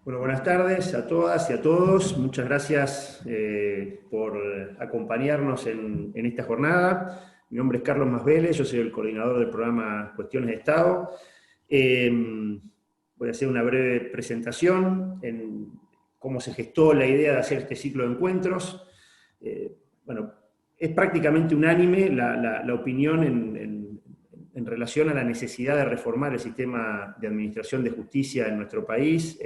Bueno, buenas tardes a todas y a todos. Muchas gracias por acompañarnos en esta jornada. Mi nombre es Carlos Masvélez, yo soy el coordinador del programa Cuestiones de Estado. Eh, Voy a hacer una breve presentación en cómo se gestó la idea de hacer este ciclo de encuentros. Bueno, es prácticamente unánime la opinión en relación a la necesidad de reformar el sistema de administración de justicia en nuestro país.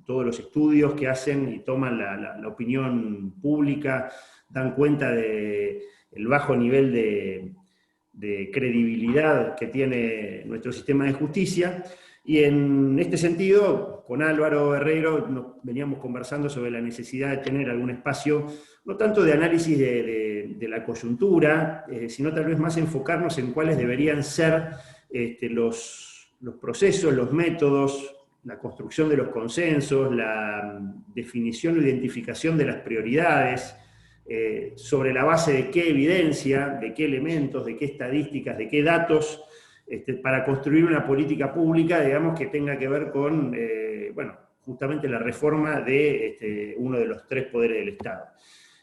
Todos los estudios que hacen y toman la opinión pública dan cuenta del bajo nivel de credibilidad que tiene nuestro sistema de justicia. Y en este sentido, con Álvaro Herrero veníamos conversando sobre la necesidad de tener algún espacio, no tanto de análisis de la coyuntura, sino tal vez más enfocarnos en cuáles deberían ser los procesos, los métodos, la construcción de los consensos, la definición o identificación de las prioridades, sobre la base de qué evidencia, de qué elementos, de qué estadísticas, de qué datos, para construir una política pública, digamos, que tenga que ver con, bueno, justamente la reforma de uno de los tres poderes del Estado.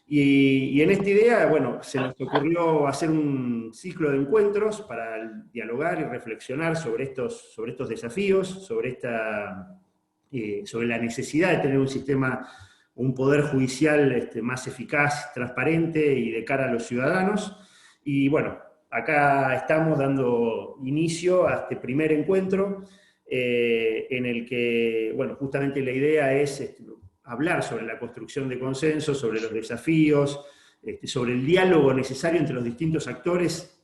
Y en esta idea, bueno, se nos ocurrió hacer un ciclo de encuentros para dialogar y reflexionar sobre estos desafíos, sobre la necesidad de tener un sistema, un poder judicial más eficaz, transparente y de cara a los ciudadanos. Y bueno, acá estamos dando inicio a este primer encuentro, en el que, bueno, justamente la idea es hablar sobre la construcción de consensos, sobre los desafíos, sobre el diálogo necesario entre los distintos actores,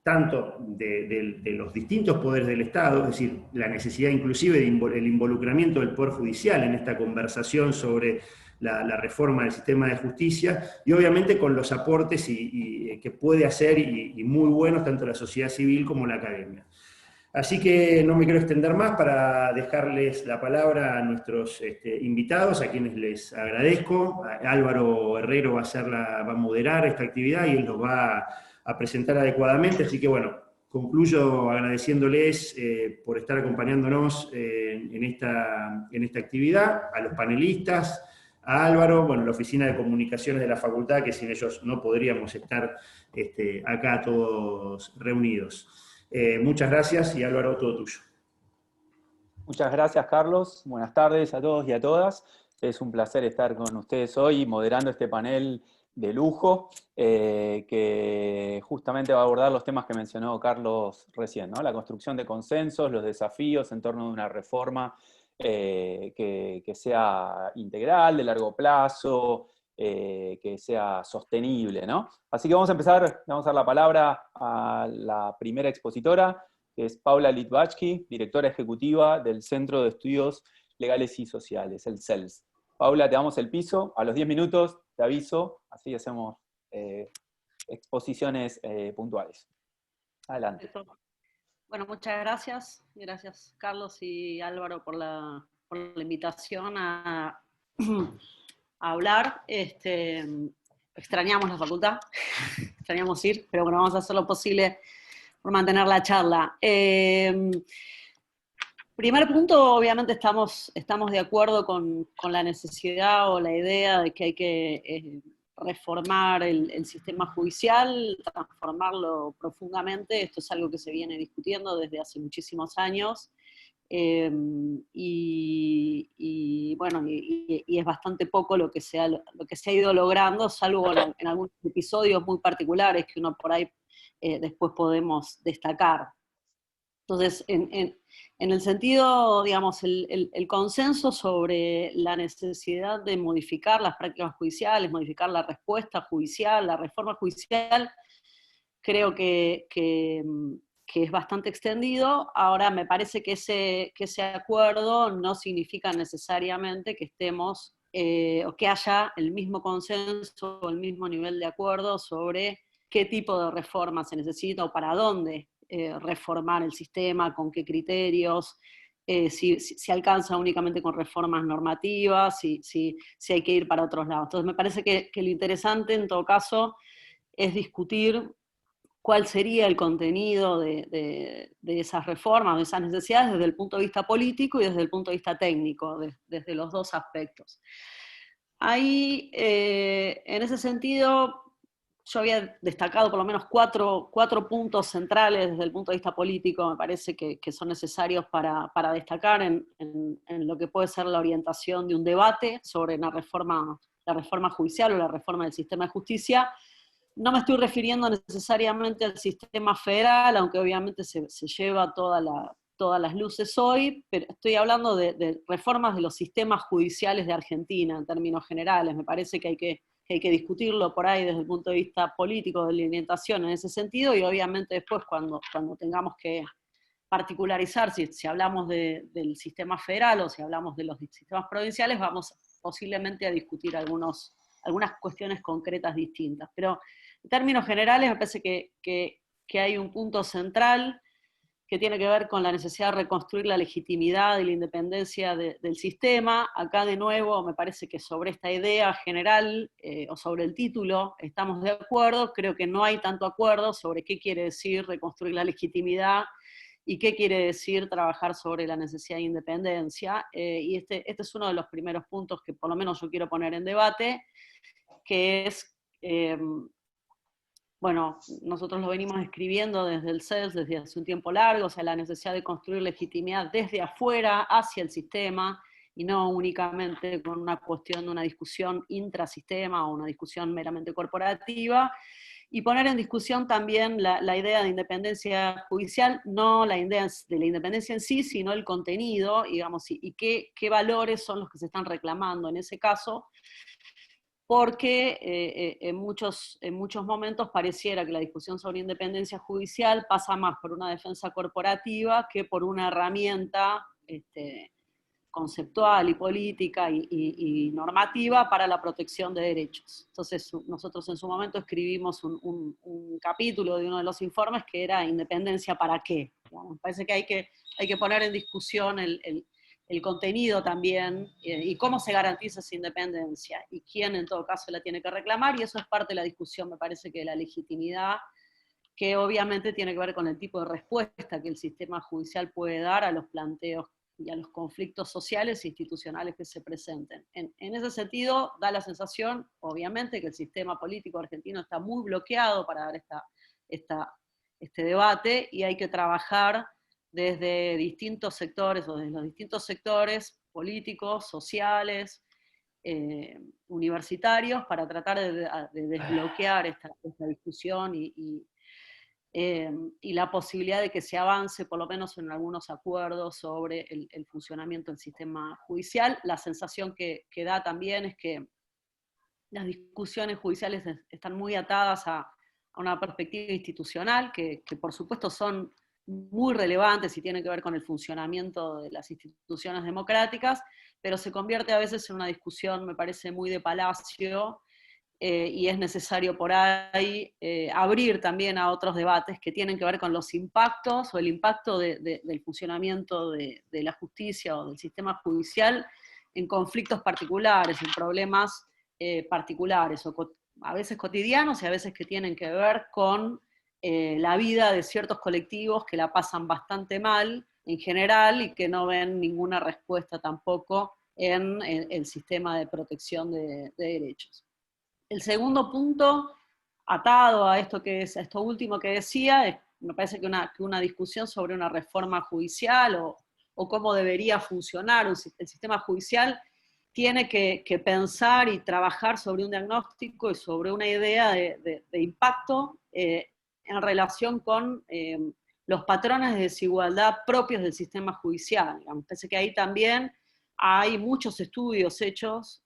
tanto de los distintos poderes del Estado, es decir, la necesidad inclusive del involucramiento del Poder Judicial en esta conversación sobre la reforma del sistema de justicia, y obviamente con los aportes que puede hacer, y muy buenos, tanto la sociedad civil como la academia. Así que no me quiero extender más para dejarles la palabra a nuestros invitados, a quienes les agradezco. Álvaro Herrero va a moderar esta actividad y él nos va a presentar adecuadamente, así que bueno, concluyo agradeciéndoles por estar acompañándonos en esta actividad, a los panelistas, a Álvaro, bueno, la Oficina de Comunicaciones de la Facultad, que sin ellos no podríamos estar acá todos reunidos. Muchas gracias y Álvaro, todo tuyo. Muchas gracias, Carlos. Buenas tardes a todos y a todas. Es un placer estar con ustedes hoy moderando este panel de lujo que justamente va a abordar los temas que mencionó Carlos recién, ¿no? La construcción de consensos, los desafíos en torno de una reforma que sea integral, de largo plazo, que sea sostenible, ¿no? Así que vamos a empezar, vamos a dar la palabra a la primera expositora, que es Paula Litvacki, directora ejecutiva del Centro de Estudios Legales y Sociales, el CELS. Paula, te damos el piso, a los 10 minutos te aviso, así hacemos exposiciones puntuales. Adelante. Bueno, muchas gracias. Gracias, Carlos y Álvaro, por la invitación a hablar. Extrañamos la facultad, extrañamos ir, pero bueno, vamos a hacer lo posible por mantener la charla. Primer punto, obviamente estamos de acuerdo con la necesidad o la idea de que hay que reformar el sistema judicial, transformarlo profundamente. Esto es algo que se viene discutiendo desde hace muchísimos años. Y es bastante poco lo que se ha ido logrando, salvo en algunos episodios muy particulares que uno por ahí después podemos destacar. Entonces, en el sentido, digamos, el consenso sobre la necesidad de modificar las prácticas judiciales, modificar la respuesta judicial, la reforma judicial, creo que es bastante extendido. Ahora, me parece que ese acuerdo no significa necesariamente que estemos, o que haya el mismo consenso o el mismo nivel de acuerdo sobre qué tipo de reforma se necesita o para dónde reformar el sistema, con qué criterios, si alcanza únicamente con reformas normativas, si hay que ir para otros lados. Entonces me parece que lo interesante en todo caso es discutir cuál sería el contenido de esas reformas, de esas necesidades, desde el punto de vista político y desde el punto de vista técnico, desde los dos aspectos. Ahí, en ese sentido, yo había destacado por lo menos cuatro puntos centrales desde el punto de vista político, me parece que son necesarios para destacar en lo que puede ser la orientación de un debate sobre la reforma judicial o la reforma del sistema de justicia. No me estoy refiriendo necesariamente al sistema federal, aunque obviamente se lleva todas las luces hoy, pero estoy hablando de reformas de los sistemas judiciales de Argentina, en términos generales. Me parece que hay que discutirlo por ahí desde el punto de vista político, de orientación en ese sentido, y obviamente después cuando tengamos que particularizar, si hablamos del sistema federal o si hablamos de los sistemas provinciales, vamos posiblemente a discutir algunas cuestiones concretas distintas. Pero en términos generales me parece que hay un punto central que tiene que ver con la necesidad de reconstruir la legitimidad y la independencia del sistema. Acá de nuevo me parece que sobre esta idea general o sobre el título estamos de acuerdo. Creo que no hay tanto acuerdo sobre qué quiere decir reconstruir la legitimidad y qué quiere decir trabajar sobre la necesidad de independencia. Y este es uno de los primeros puntos que por lo menos yo quiero poner en debate, que es... bueno, nosotros lo venimos escribiendo desde el CELS desde hace un tiempo largo, o sea, la necesidad de construir legitimidad desde afuera hacia el sistema, y no únicamente con una cuestión de una discusión intrasistema o una discusión meramente corporativa, y poner en discusión también la idea de independencia judicial, no la idea de la independencia en sí, sino el contenido, digamos, y qué valores son los que se están reclamando en ese caso, porque en muchos momentos pareciera que la discusión sobre independencia judicial pasa más por una defensa corporativa que por una herramienta conceptual y política y normativa para la protección de derechos. Entonces nosotros en su momento escribimos un capítulo de uno de los informes que era ¿independencia para qué? Me parece que hay que poner en discusión el contenido también, y cómo se garantiza esa independencia, y quién en todo caso la tiene que reclamar, y eso es parte de la discusión, me parece, que de la legitimidad, que obviamente tiene que ver con el tipo de respuesta que el sistema judicial puede dar a los planteos y a los conflictos sociales e institucionales que se presenten. En ese sentido, da la sensación, obviamente, que el sistema político argentino está muy bloqueado para dar este debate, y hay que trabajar desde distintos sectores, o desde los distintos sectores políticos, sociales, universitarios, para tratar de desbloquear esta discusión y la posibilidad de que se avance, por lo menos en algunos acuerdos, sobre el funcionamiento del sistema judicial. La sensación que da también es que las discusiones judiciales están muy atadas a una perspectiva institucional, que por supuesto son muy relevantes y tienen que ver con el funcionamiento de las instituciones democráticas, pero se convierte a veces en una discusión, me parece, muy de palacio, y es necesario por ahí abrir también a otros debates que tienen que ver con los impactos o el impacto del funcionamiento de la justicia o del sistema judicial en conflictos particulares, en problemas particulares, o a veces cotidianos y a veces que tienen que ver con la vida de ciertos colectivos que la pasan bastante mal en general y que no ven ninguna respuesta tampoco en el sistema de protección de derechos. El segundo punto, atado a esto último que decía, me parece que una discusión sobre una reforma judicial o cómo debería funcionar el sistema judicial tiene que pensar y trabajar sobre un diagnóstico y sobre una idea de impacto en relación con los patrones de desigualdad propios del sistema judicial. Me parece que ahí también hay muchos estudios hechos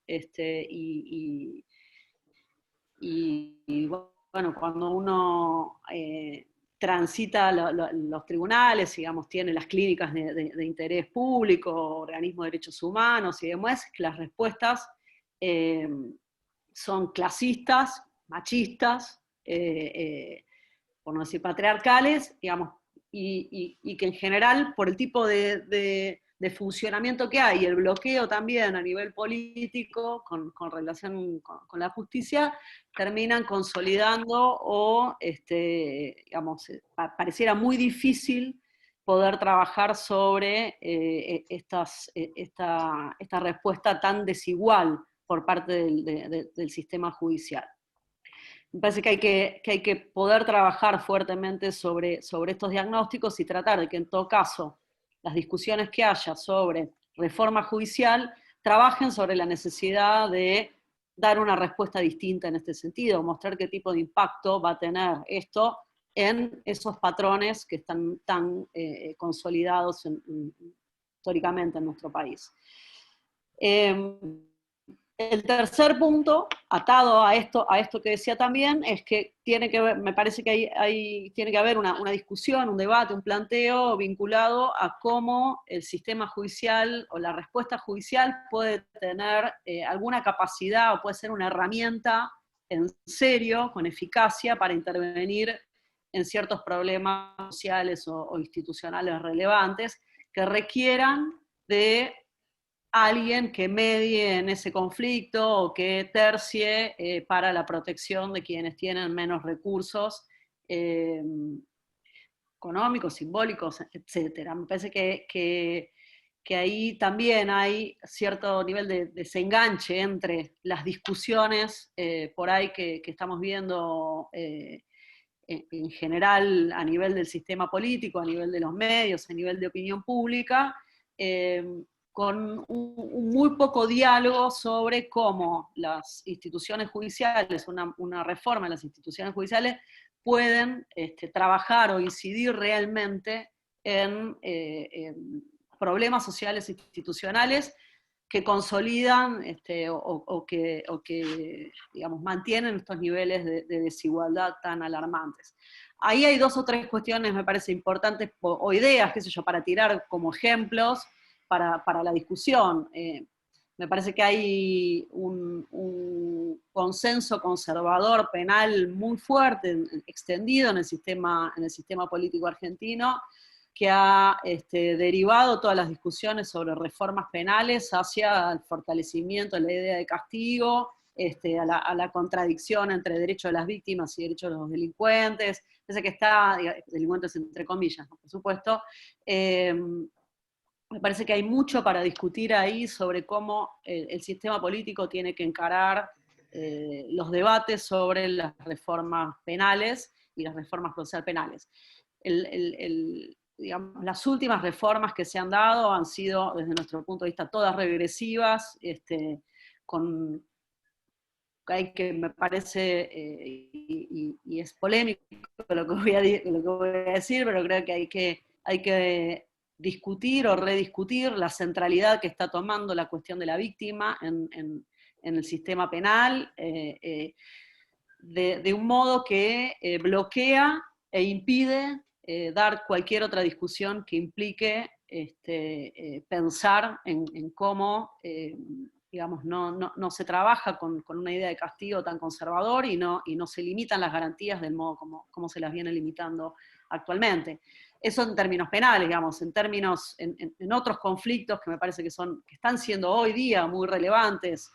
y bueno, cuando uno transita los tribunales, digamos, tiene las clínicas de interés público, organismos de derechos humanos y demás, que las respuestas son clasistas, machistas, por no decir patriarcales, digamos, y que en general, por el tipo de de funcionamiento que hay, y el bloqueo también a nivel político con relación con la justicia, terminan consolidando o, digamos, pareciera muy difícil poder trabajar sobre esta respuesta tan desigual por parte del sistema judicial. Me parece que hay que poder trabajar fuertemente sobre estos diagnósticos y tratar de que en todo caso las discusiones que haya sobre reforma judicial trabajen sobre la necesidad de dar una respuesta distinta en este sentido, mostrar qué tipo de impacto va a tener esto en esos patrones que están tan consolidados históricamente en nuestro país. El tercer punto, atado a esto que decía también, es que tiene que ver, me parece que tiene que haber una discusión, un debate, un planteo vinculado a cómo el sistema judicial o la respuesta judicial puede tener alguna capacidad o puede ser una herramienta en serio, con eficacia, para intervenir en ciertos problemas sociales o institucionales relevantes que requieran de alguien que medie en ese conflicto o que tercie para la protección de quienes tienen menos recursos económicos, simbólicos, etc. Me parece que ahí también hay cierto nivel de desenganche entre las discusiones por ahí que estamos viendo en general a nivel del sistema político, a nivel de los medios, a nivel de opinión pública, con un muy poco diálogo sobre cómo las instituciones judiciales, una reforma de las instituciones judiciales, pueden trabajar o incidir realmente en problemas sociales e institucionales que consolidan o que digamos, mantienen estos niveles de desigualdad tan alarmantes. Ahí hay dos o tres cuestiones, me parece, importantes, o ideas, qué sé yo, para tirar como ejemplos para la discusión. Me parece que hay un consenso conservador penal muy fuerte, extendido en el sistema político argentino, que ha derivado todas las discusiones sobre reformas penales hacia el fortalecimiento de la idea de castigo, a la contradicción entre derechos de las víctimas y derechos de los delincuentes, parece que está, delincuentes entre comillas, ¿no? Por supuesto. Me parece que hay mucho para discutir ahí sobre cómo el sistema político tiene que encarar los debates sobre las reformas penales y las reformas procesales penales. Digamos, las últimas reformas que se han dado han sido, desde nuestro punto de vista, todas regresivas, hay que me parece, y es polémico lo que voy a decir, pero creo que hay que discutir o rediscutir la centralidad que está tomando la cuestión de la víctima en el sistema penal, de un modo que bloquea e impide dar cualquier otra discusión que implique pensar en cómo digamos, no se trabaja con una idea de castigo tan conservador y no se limitan las garantías del modo como se las viene limitando actualmente. Eso en términos penales, digamos, en otros conflictos que me parece que están siendo hoy día muy relevantes,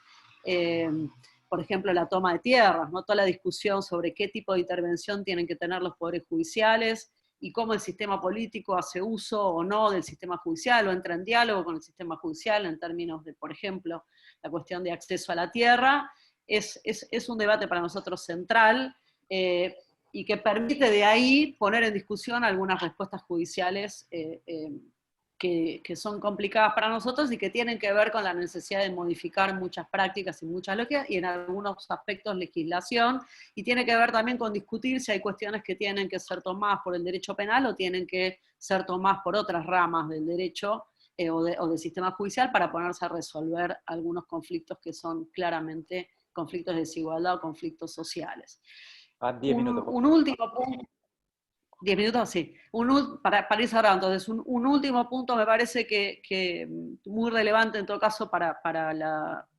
por ejemplo, la toma de tierras, ¿no? Toda la discusión sobre qué tipo de intervención tienen que tener los poderes judiciales y cómo el sistema político hace uso o no del sistema judicial o entra en diálogo con el sistema judicial en términos de, por ejemplo, la cuestión de acceso a la tierra, es un debate para nosotros central y que permite de ahí poner en discusión algunas respuestas judiciales que son complicadas para nosotros y que tienen que ver con la necesidad de modificar muchas prácticas y muchas lógicas y en algunos aspectos legislación, y tiene que ver también con discutir si hay cuestiones que tienen que ser tomadas por el derecho penal o tienen que ser tomadas por otras ramas del derecho o del sistema judicial para ponerse a resolver algunos conflictos que son claramente conflictos de desigualdad o conflictos sociales. 10 minutos. Un último punto. 10 minutos, sí. Para ir cerrando, entonces, un último punto me parece que muy relevante en todo caso para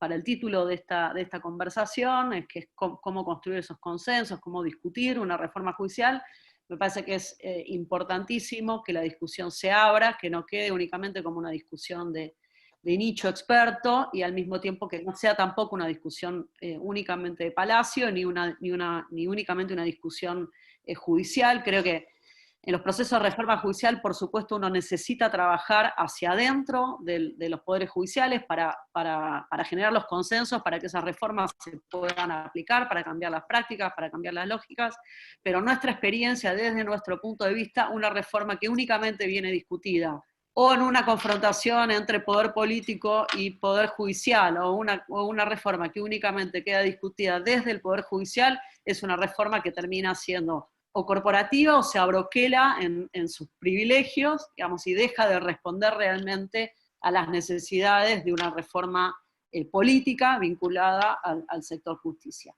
el título de esta conversación, es que es cómo construir esos consensos, cómo discutir una reforma judicial, Me parece que es importantísimo que la discusión se abra, que no quede únicamente como una discusión de nicho experto, y al mismo tiempo que no sea tampoco una discusión únicamente de Palacio, ni únicamente una discusión judicial. Creo que en los procesos de reforma judicial, por supuesto, uno necesita trabajar hacia adentro de los poderes judiciales para generar los consensos, para que esas reformas se puedan aplicar, para cambiar las prácticas, para cambiar las lógicas, pero nuestra experiencia, desde nuestro punto de vista, una reforma que únicamente viene discutida o en una confrontación entre poder político y poder judicial, o una reforma que únicamente queda discutida desde el poder judicial, es una reforma que termina siendo o corporativa o se abroquela en sus privilegios, digamos, y deja de responder realmente a las necesidades de una reforma política vinculada al sector justicia.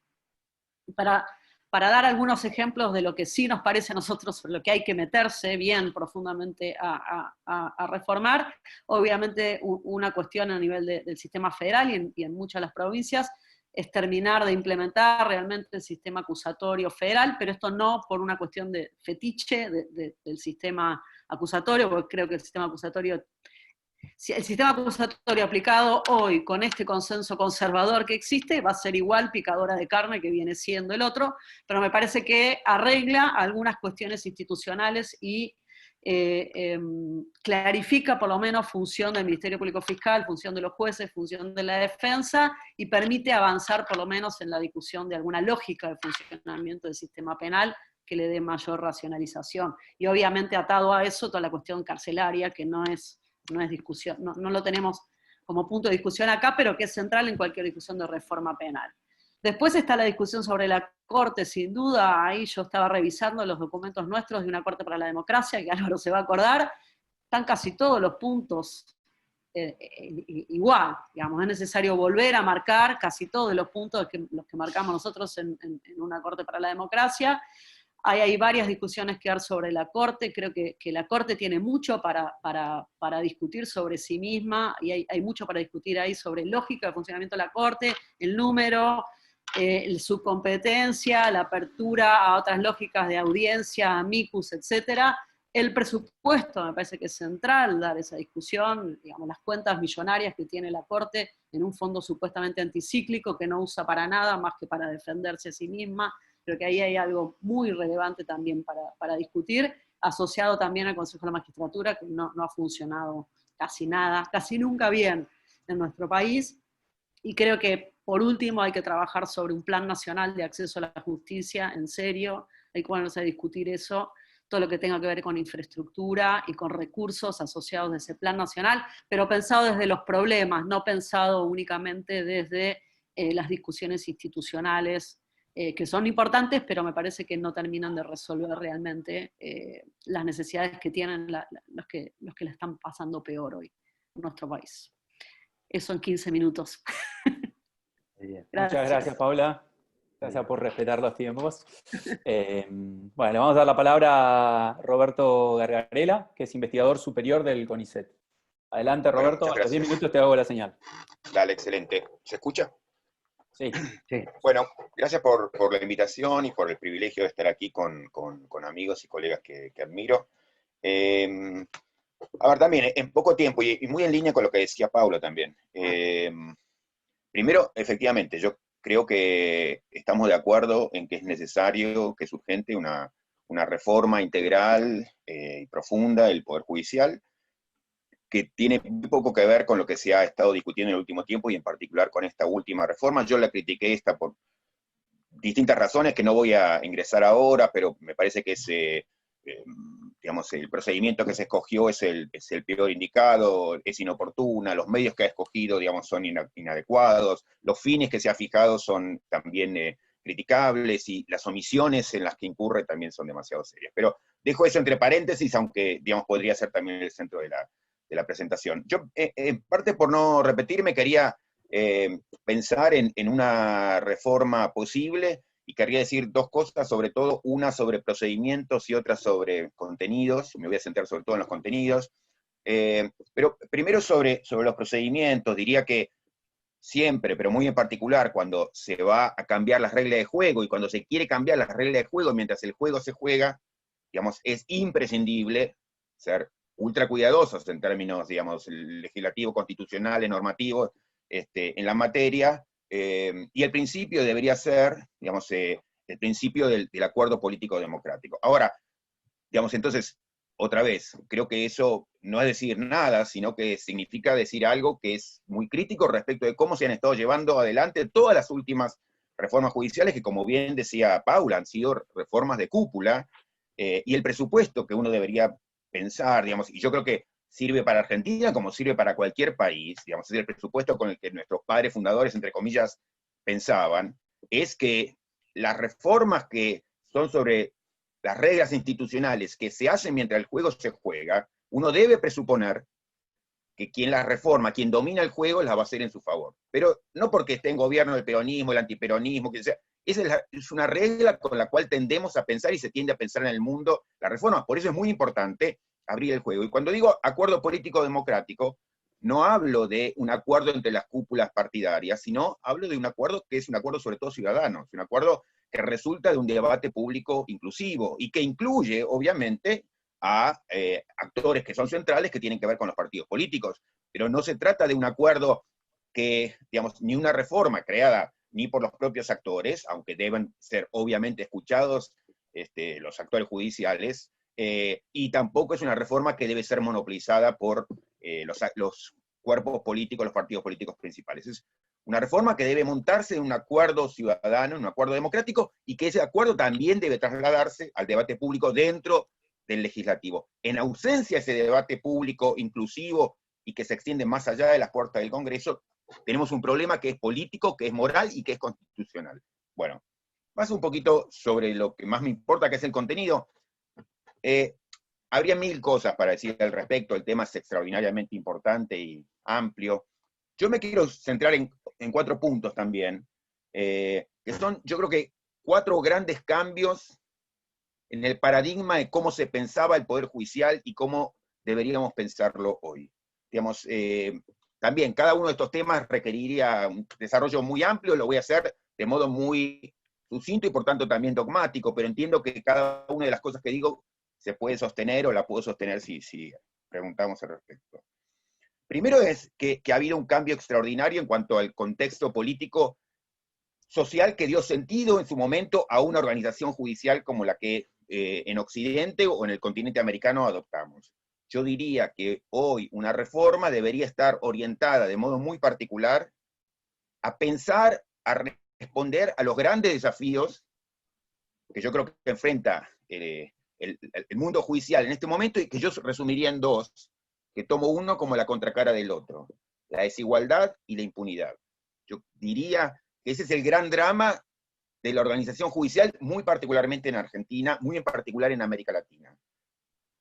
Para dar algunos ejemplos de lo que sí nos parece a nosotros, lo que hay que meterse bien profundamente a reformar, obviamente una cuestión a nivel del sistema federal y en muchas de las provincias, es terminar de implementar realmente el sistema acusatorio federal, pero esto no por una cuestión de fetiche del sistema acusatorio, porque creo que el sistema acusatorio aplicado hoy con este consenso conservador que existe va a ser igual picadora de carne que viene siendo el otro, pero me parece que arregla algunas cuestiones institucionales y clarifica por lo menos función del Ministerio Público Fiscal, función de los jueces, función de la defensa, y permite avanzar por lo menos en la discusión de alguna lógica de funcionamiento del sistema penal que le dé mayor racionalización. Y obviamente atado a eso toda la cuestión carcelaria, que no es discusión, no lo tenemos como punto de discusión acá, pero que es central en cualquier discusión de reforma penal. Después está la discusión sobre la Corte, sin duda. Ahí yo estaba revisando los documentos nuestros de una Corte para la Democracia, que Álvaro se va a acordar, están casi todos los puntos igual, digamos, es necesario volver a marcar casi todos los puntos los que marcamos nosotros en una Corte para la Democracia. Hay varias discusiones que dar sobre la Corte, creo que la Corte tiene mucho para discutir sobre sí misma, y hay mucho para discutir ahí sobre lógica de funcionamiento de la Corte, el número, su competencia, la apertura a otras lógicas de audiencia, amicus, etc. El presupuesto me parece que es central dar esa discusión, digamos, las cuentas millonarias que tiene la Corte en un fondo supuestamente anticíclico que no usa para nada más que para defenderse a sí misma. Creo que ahí hay algo muy relevante también para discutir, asociado también al Consejo de la Magistratura, que no ha funcionado casi nada, casi nunca bien en nuestro país. Y creo que, por último, hay que trabajar sobre un plan nacional de acceso a la justicia, en serio, hay que ponerse a discutir eso, todo lo que tenga que ver con infraestructura y con recursos asociados de ese plan nacional, pero pensado desde los problemas, no pensado únicamente desde las discusiones institucionales, que son importantes, pero me parece que no terminan de resolver realmente las necesidades que tienen los que la están pasando peor hoy en nuestro país. Eso en 15 minutos. Bien. Muchas gracias, Paula. Gracias por respetar los tiempos. Bueno, le vamos a dar la palabra a Roberto Gargarella, que es investigador superior del CONICET. Adelante, Roberto, bueno, a los 10 minutos te hago la señal. Dale, excelente. ¿Se escucha? Sí. Sí. Bueno, gracias por la invitación y por el privilegio de estar aquí con amigos y colegas que admiro. A ver, también, en poco tiempo, y muy en línea con lo que decía Paula también. Primero, efectivamente, yo creo que estamos de acuerdo en que es necesario, que es urgente una reforma integral y profunda del Poder Judicial, que tiene muy poco que ver con lo que se ha estado discutiendo en el último tiempo, y en particular con esta última reforma. Yo la critiqué esta por distintas razones que no voy a ingresar ahora, pero me parece que digamos, el procedimiento que se escogió es el peor indicado, es inoportuna, los medios que ha escogido, digamos, son inadecuados, los fines que se ha fijado son también criticables, y las omisiones en las que incurre también son demasiado serias. Pero dejo eso entre paréntesis, aunque, digamos, podría ser también el centro de la presentación. Yo, en parte por no repetirme, quería pensar en una reforma posible, y quería decir dos cosas, sobre todo una sobre procedimientos y otra sobre contenidos. Me voy a centrar sobre todo en los contenidos. Pero primero sobre los procedimientos, diría que siempre, pero muy en particular, cuando se va a cambiar las reglas de juego, y cuando se quiere cambiar las reglas de juego mientras el juego se juega, digamos, es imprescindible ser ultra cuidadosos en términos, digamos, legislativos, constitucionales, normativos, en la materia, y el principio debería ser, digamos, el principio del acuerdo político democrático. Ahora, digamos, entonces, otra vez, creo que eso no es decir nada, sino que significa decir algo que es muy crítico respecto de cómo se han estado llevando adelante todas las últimas reformas judiciales, que como bien decía Paula, han sido reformas de cúpula, y el presupuesto que uno debería pensar, digamos, y yo creo que sirve para Argentina como sirve para cualquier país, digamos, es el presupuesto con el que nuestros padres fundadores, entre comillas, pensaban, es que las reformas que son sobre las reglas institucionales que se hacen mientras el juego se juega, uno debe presuponer que quien las reforma, quien domina el juego, las va a hacer en su favor. Pero no porque esté en gobierno el peronismo, el antiperonismo, que sea. Esa es una regla con la cual tendemos a pensar y se tiende a pensar en el mundo la reforma. Por eso es muy importante abrir el juego. Y cuando digo acuerdo político democrático, no hablo de un acuerdo entre las cúpulas partidarias, sino hablo de un acuerdo que es un acuerdo sobre todo ciudadano, un acuerdo que resulta de un debate público inclusivo y que incluye, obviamente, a actores que son centrales que tienen que ver con los partidos políticos. Pero no se trata de un acuerdo que, digamos, ni una reforma creada ni por los propios actores, aunque deben ser obviamente escuchados los actores judiciales, y tampoco es una reforma que debe ser monopolizada por los cuerpos políticos, los partidos políticos principales. Es una reforma que debe montarse en un acuerdo ciudadano, en un acuerdo democrático, y que ese acuerdo también debe trasladarse al debate público dentro del legislativo. En ausencia de ese debate público inclusivo y que se extiende más allá de las puertas del Congreso, tenemos un problema que es político, que es moral y que es constitucional. Bueno, más un poquito sobre lo que más me importa, que es el contenido. Habría mil cosas para decir al respecto, el tema es extraordinariamente importante y amplio. Yo me quiero centrar en 4 puntos también, que son, yo creo que 4 grandes cambios en el paradigma de cómo se pensaba el Poder Judicial y cómo deberíamos pensarlo hoy. Digamos, también cada uno de estos temas requeriría un desarrollo muy amplio, lo voy a hacer de modo muy sucinto y por tanto también dogmático, pero entiendo que cada una de las cosas que digo se puede sostener o la puedo sostener si preguntamos al respecto. Primero es que ha habido un cambio extraordinario en cuanto al contexto político social que dio sentido en su momento a una organización judicial como la que en Occidente o en el continente americano adoptamos. Yo diría que hoy una reforma debería estar orientada de modo muy particular a pensar, a responder a los grandes desafíos que yo creo que enfrenta el mundo judicial en este momento, y que yo resumiría en 2, que tomo uno como la contracara del otro: la desigualdad y la impunidad. Yo diría que ese es el gran drama de la organización judicial, muy particularmente en Argentina, muy en particular en América Latina.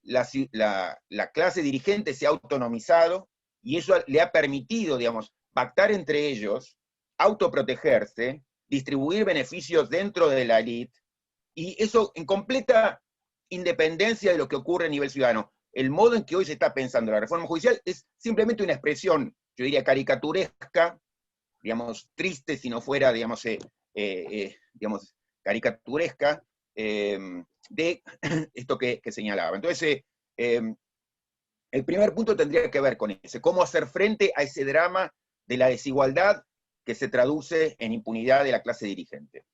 La clase dirigente se ha autonomizado, y eso le ha permitido, digamos, pactar entre ellos, autoprotegerse, distribuir beneficios dentro de la élite, y eso en completa independencia de lo que ocurre a nivel ciudadano. El modo en que hoy se está pensando la reforma judicial es simplemente una expresión, yo diría, caricaturesca, digamos, triste si no fuera, digamos, digamos caricaturesca, de esto que señalaba. Entonces, el primer punto tendría que ver con ese, cómo hacer frente a ese drama de la desigualdad que se traduce en impunidad de la clase dirigente.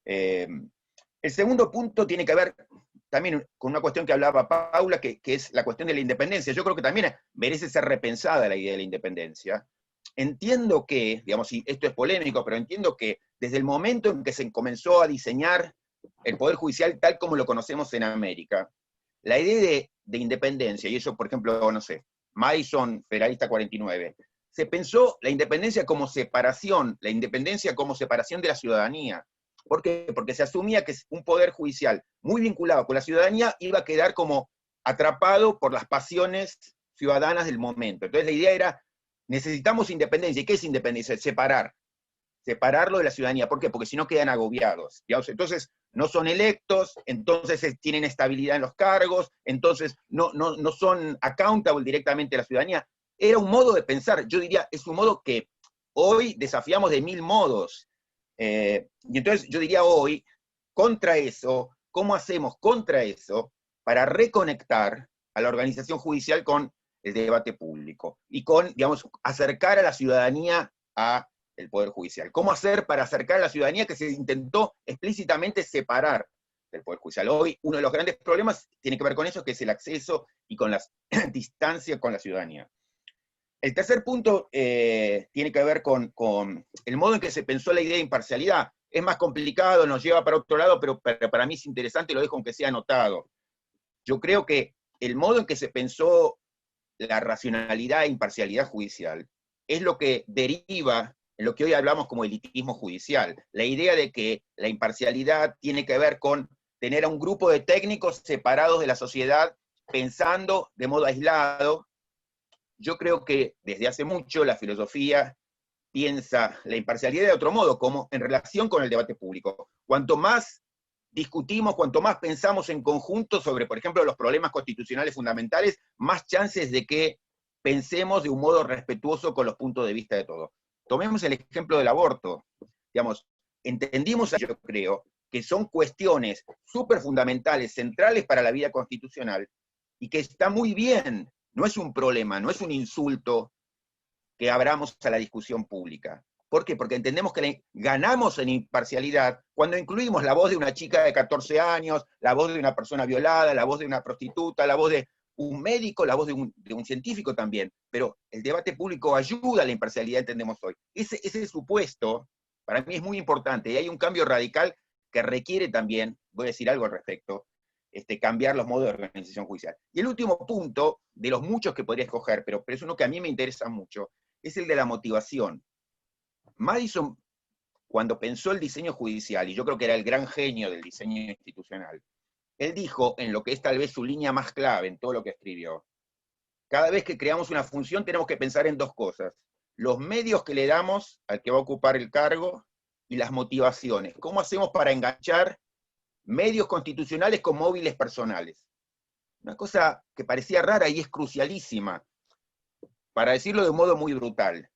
El segundo punto tiene que ver también con una cuestión que hablaba Paula, que es la cuestión de la independencia. Yo creo que también merece ser repensada la idea de la independencia. Entiendo que, digamos, y esto es polémico, pero entiendo que desde el momento en que se comenzó a diseñar el Poder Judicial tal como lo conocemos en América, la idea de independencia, y eso, por ejemplo, no sé, Madison, Federalista 49, se pensó la independencia como separación, la independencia como separación de la ciudadanía. ¿Por qué? Porque se asumía que un poder judicial muy vinculado con la ciudadanía iba a quedar como atrapado por las pasiones ciudadanas del momento. Entonces la idea era, necesitamos independencia. ¿Y qué es independencia? Separarlo de la ciudadanía. ¿Por qué? Porque si no quedan agobiados. Entonces no son electos, entonces tienen estabilidad en los cargos, entonces no son accountable directamente a la ciudadanía. Era un modo de pensar, yo diría, es un modo que hoy desafiamos de 1000 modos. Y entonces yo diría hoy, contra eso, ¿cómo hacemos contra eso? para reconectar a la organización judicial con el debate público y con, digamos, acercar a la ciudadanía al Poder Judicial. ¿Cómo hacer para acercar a la ciudadanía que se intentó explícitamente separar del Poder Judicial? Hoy uno de los grandes problemas tiene que ver con eso, que es el acceso y con la distancia con la ciudadanía. El tercer punto tiene que ver con el modo en que se pensó la idea de imparcialidad. Es más complicado, nos lleva para otro lado, pero para mí es interesante y lo dejo aunque sea anotado. Yo creo que el modo en que se pensó la racionalidad e imparcialidad judicial es lo que deriva en lo que hoy hablamos como elitismo judicial. La idea de que la imparcialidad tiene que ver con tener a un grupo de técnicos separados de la sociedad, pensando de modo aislado. Yo creo que desde hace mucho la filosofía piensa la imparcialidad de otro modo, como en relación con el debate público. Cuanto más discutimos, cuanto más pensamos en conjunto sobre, por ejemplo, los problemas constitucionales fundamentales, más chances de que pensemos de un modo respetuoso con los puntos de vista de todos. Tomemos el ejemplo del aborto. Digamos, entendimos, yo creo, que son cuestiones súper fundamentales, centrales para la vida constitucional, y que está muy bien, no es un problema, no es un insulto que abramos a la discusión pública. ¿Por qué? Porque entendemos que ganamos en imparcialidad cuando incluimos la voz de una chica de 14 años, la voz de una persona violada, la voz de una prostituta, la voz de un médico, la voz de un científico también. Pero el debate público ayuda a la imparcialidad, entendemos hoy. Ese supuesto, para mí es muy importante, y hay un cambio radical que requiere también, voy a decir algo al respecto, cambiar los modos de organización judicial. Y el último punto, de los muchos que podría escoger, pero es uno que a mí me interesa mucho, es el de la motivación. Madison, cuando pensó el diseño judicial, y yo creo que era el gran genio del diseño institucional, él dijo, en lo que es tal vez su línea más clave en todo lo que escribió, cada vez que creamos una función tenemos que pensar en dos cosas: los medios que le damos al que va a ocupar el cargo y las motivaciones. ¿Cómo hacemos para enganchar medios constitucionales con móviles personales? Una cosa que parecía rara y es crucialísima, para decirlo de un modo muy brutal.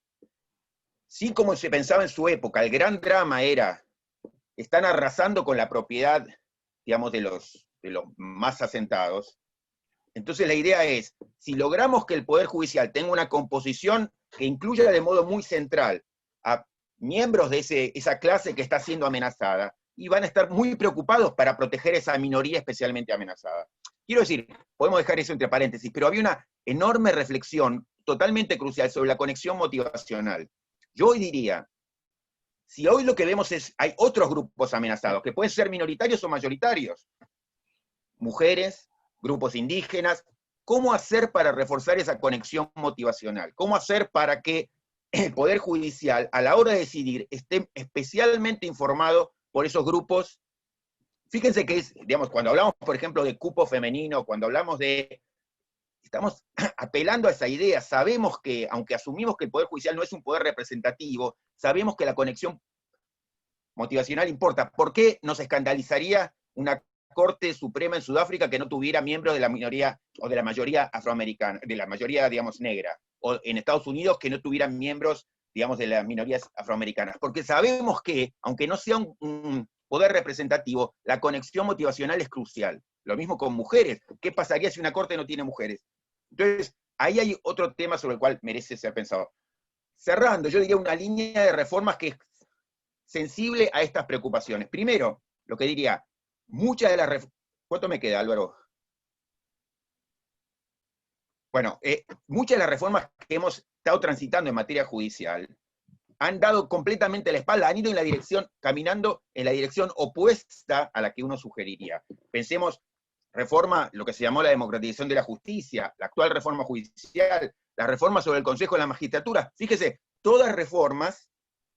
Sí, como se pensaba en su época, el gran drama era, están arrasando con la propiedad, digamos, de los más asentados. Entonces la idea es, si logramos que el Poder Judicial tenga una composición que incluya de modo muy central a miembros de esa clase que está siendo amenazada, y van a estar muy preocupados para proteger esa minoría especialmente amenazada. Quiero decir, podemos dejar eso entre paréntesis, pero había una enorme reflexión totalmente crucial sobre la conexión motivacional. Yo hoy diría, si hoy lo que vemos es, hay otros grupos amenazados, que pueden ser minoritarios o mayoritarios, mujeres, grupos indígenas, ¿cómo hacer para reforzar esa conexión motivacional? ¿Cómo hacer para que el Poder Judicial, a la hora de decidir, esté especialmente informado por esos grupos? Fíjense que es, digamos, cuando hablamos, por ejemplo, de cupo femenino, cuando hablamos de... Estamos apelando a esa idea, sabemos que, aunque asumimos que el Poder Judicial no es un poder representativo, sabemos que la conexión motivacional importa. ¿Por qué nos escandalizaría una Corte Suprema en Sudáfrica que no tuviera miembros de la minoría, o de la mayoría afroamericana, de la mayoría, digamos, negra? O en Estados Unidos que no tuvieran miembros, digamos, de las minorías afroamericanas. Porque sabemos que, aunque no sea un poder representativo, la conexión motivacional es crucial. Lo mismo con mujeres. ¿Qué pasaría si una Corte no tiene mujeres? Entonces, ahí hay otro tema sobre el cual merece ser pensado. Cerrando, yo diría una línea de reformas que es sensible a estas preocupaciones. Primero, lo que diría, muchas de las reformas... ¿Cuánto me queda, Álvaro? Bueno, muchas de las reformas que hemos estado transitando en materia judicial han dado completamente la espalda, han ido en la dirección, caminando en la dirección opuesta a la que uno sugeriría. Pensemos, reforma, lo que se llamó la democratización de la justicia, la actual reforma judicial, la reforma sobre el Consejo de la Magistratura. Fíjese, todas reformas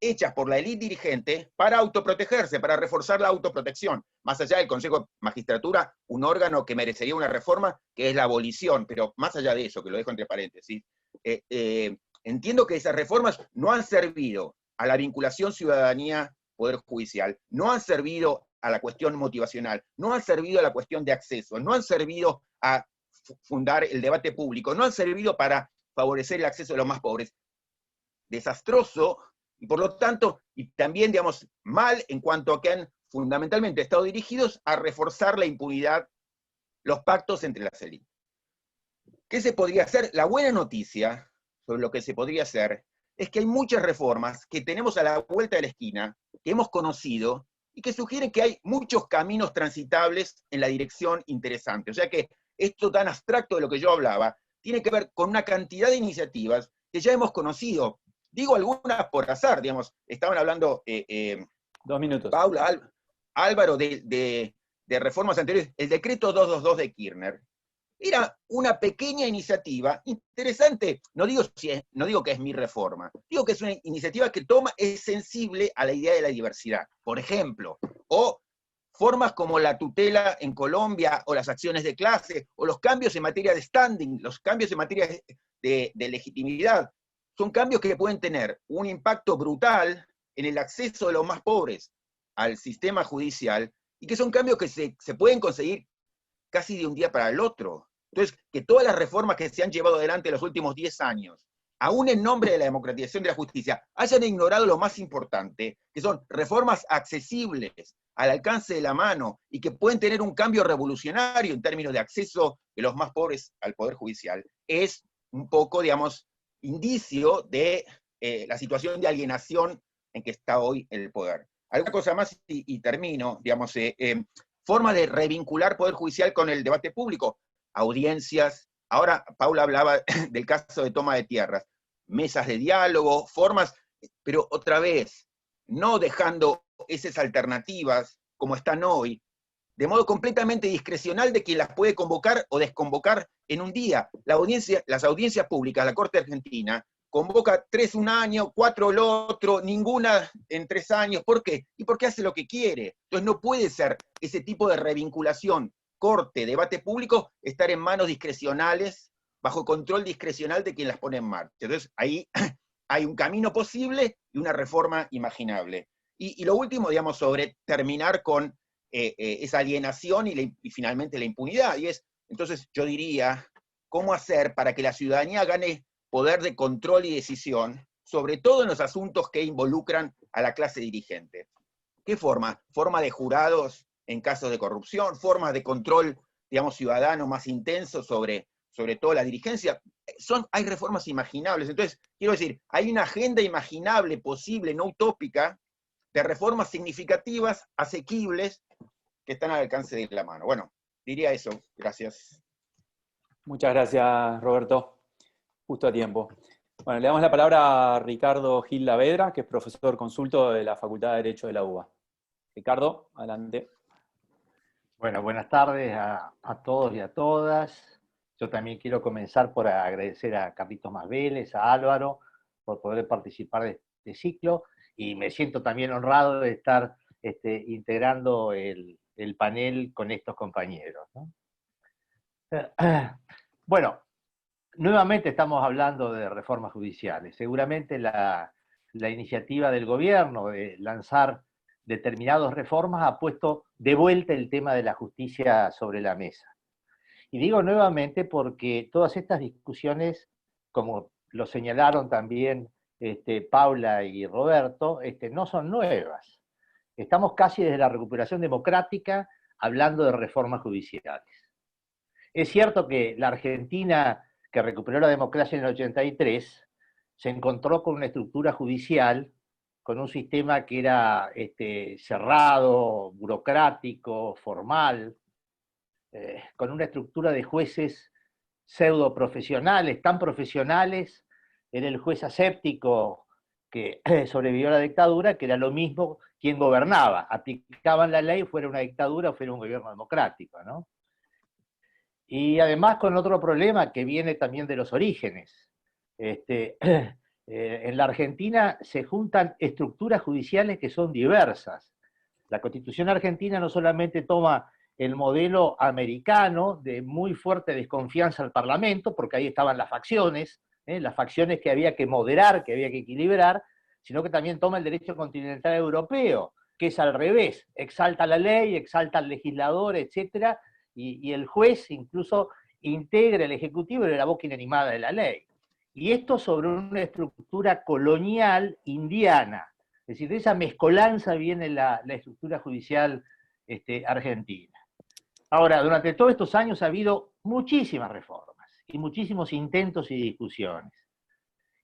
hechas por la élite dirigente para autoprotegerse, para reforzar la autoprotección. Más allá del Consejo de Magistratura, un órgano que merecería una reforma, que es la abolición, pero más allá de eso, que lo dejo entre paréntesis, entiendo que esas reformas no han servido a la vinculación ciudadanía-poder judicial, no han servido a la cuestión motivacional, no han servido a la cuestión de acceso, no han servido a fundar el debate público, no han servido para favorecer el acceso de los más pobres. Desastroso, y por lo tanto, y también, digamos, mal en cuanto a que han fundamentalmente estado dirigidos a reforzar la impunidad, los pactos entre las élites. ¿Qué se podría hacer? La buena noticia sobre lo que se podría hacer es que hay muchas reformas que tenemos a la vuelta de la esquina, que hemos conocido, y que sugieren que hay muchos caminos transitables en la dirección interesante. O sea que esto tan abstracto de lo que yo hablaba tiene que ver con una cantidad de iniciativas que ya hemos conocido. Digo algunas por azar, digamos, estaban hablando 2 minutos. Paula, Álvaro, de reformas anteriores. El decreto 222 de Kirchner era una pequeña iniciativa interesante. No digo que es mi reforma, digo que es una iniciativa que es sensible a la idea de la diversidad. Por ejemplo, o formas como la tutela en Colombia, o las acciones de clase, o los cambios en materia de standing, los cambios en materia de legitimidad, son cambios que pueden tener un impacto brutal en el acceso de los más pobres al sistema judicial, y que son cambios que se pueden conseguir casi de un día para el otro. Entonces, que todas las reformas que se han llevado adelante en los últimos 10 años, aún en nombre de la democratización de la justicia, hayan ignorado lo más importante, que son reformas accesibles, al alcance de la mano, y que pueden tener un cambio revolucionario en términos de acceso de los más pobres al Poder Judicial, es un poco, digamos, indicio de la situación de alienación en que está hoy el poder. Alguna cosa más y termino, digamos, forma de revincular Poder Judicial con el debate público, audiencias. Ahora Paula hablaba del caso de toma de tierras, mesas de diálogo, formas, pero otra vez, no dejando esas alternativas como están hoy, de modo completamente discrecional de quien las puede convocar o desconvocar en un día. Las audiencias públicas, la Corte Argentina, convoca 3 un año, 4 el otro, ninguna en 3 años. ¿Por qué? Y porque hace lo que quiere. Entonces no puede ser ese tipo de revinculación, corte, debate público, estar en manos discrecionales, bajo control discrecional de quien las pone en marcha. Entonces ahí hay un camino posible y una reforma imaginable. Y lo último, digamos, sobre terminar con esa alienación y finalmente la impunidad. Y es, entonces yo diría, ¿cómo hacer para que la ciudadanía gane poder de control y decisión, sobre todo en los asuntos que involucran a la clase dirigente? ¿Qué forma? ¿Forma de jurados en casos de corrupción? ¿Formas de control, digamos, ciudadano más intenso sobre toda la dirigencia? Hay reformas imaginables. Entonces, quiero decir, hay una agenda imaginable, posible, no utópica, de reformas significativas, asequibles, que están al alcance de la mano. Bueno, diría eso. Gracias. Muchas gracias, Roberto. Justo a tiempo. Bueno, le damos la palabra a Ricardo Gil Lavedra, que es profesor consulto de la Facultad de Derecho de la UBA. Ricardo, adelante. Bueno, buenas tardes a todos y a todas. Yo también quiero comenzar por agradecer a Carlitos Más Vélez, a Álvaro, por poder participar de este ciclo, y me siento también honrado de estar integrando el panel con estos compañeros, ¿no? Bueno, nuevamente estamos hablando de reformas judiciales. Seguramente la iniciativa del gobierno de lanzar determinadas reformas ha puesto de vuelta el tema de la justicia sobre la mesa. Y digo nuevamente porque todas estas discusiones, como lo señalaron también Paula y Roberto, no son nuevas. Estamos casi desde la recuperación democrática hablando de reformas judiciales. Es cierto que la Argentina, que recuperó la democracia en el 83, se encontró con una estructura judicial, con un sistema que era cerrado, burocrático, formal, con una estructura de jueces pseudo profesionales, tan profesionales, era el juez aséptico que sobrevivió a la dictadura, que era lo mismo quien gobernaba, aplicaban la ley, fuera una dictadura o fuera un gobierno democrático, ¿no? Y además con otro problema que viene también de los orígenes. En la Argentina se juntan estructuras judiciales que son diversas. La Constitución argentina no solamente toma el modelo americano de muy fuerte desconfianza al Parlamento, porque ahí estaban las facciones que había que moderar, que había que equilibrar, sino que también toma el derecho continental europeo, que es al revés, exalta la ley, exalta al legislador, etc., y el juez incluso integra el Ejecutivo y la boca inanimada de la ley. Y esto sobre una estructura colonial indiana, es decir, de esa mezcolanza viene la estructura judicial argentina. Ahora, durante todos estos años ha habido muchísimas reformas y muchísimos intentos y discusiones.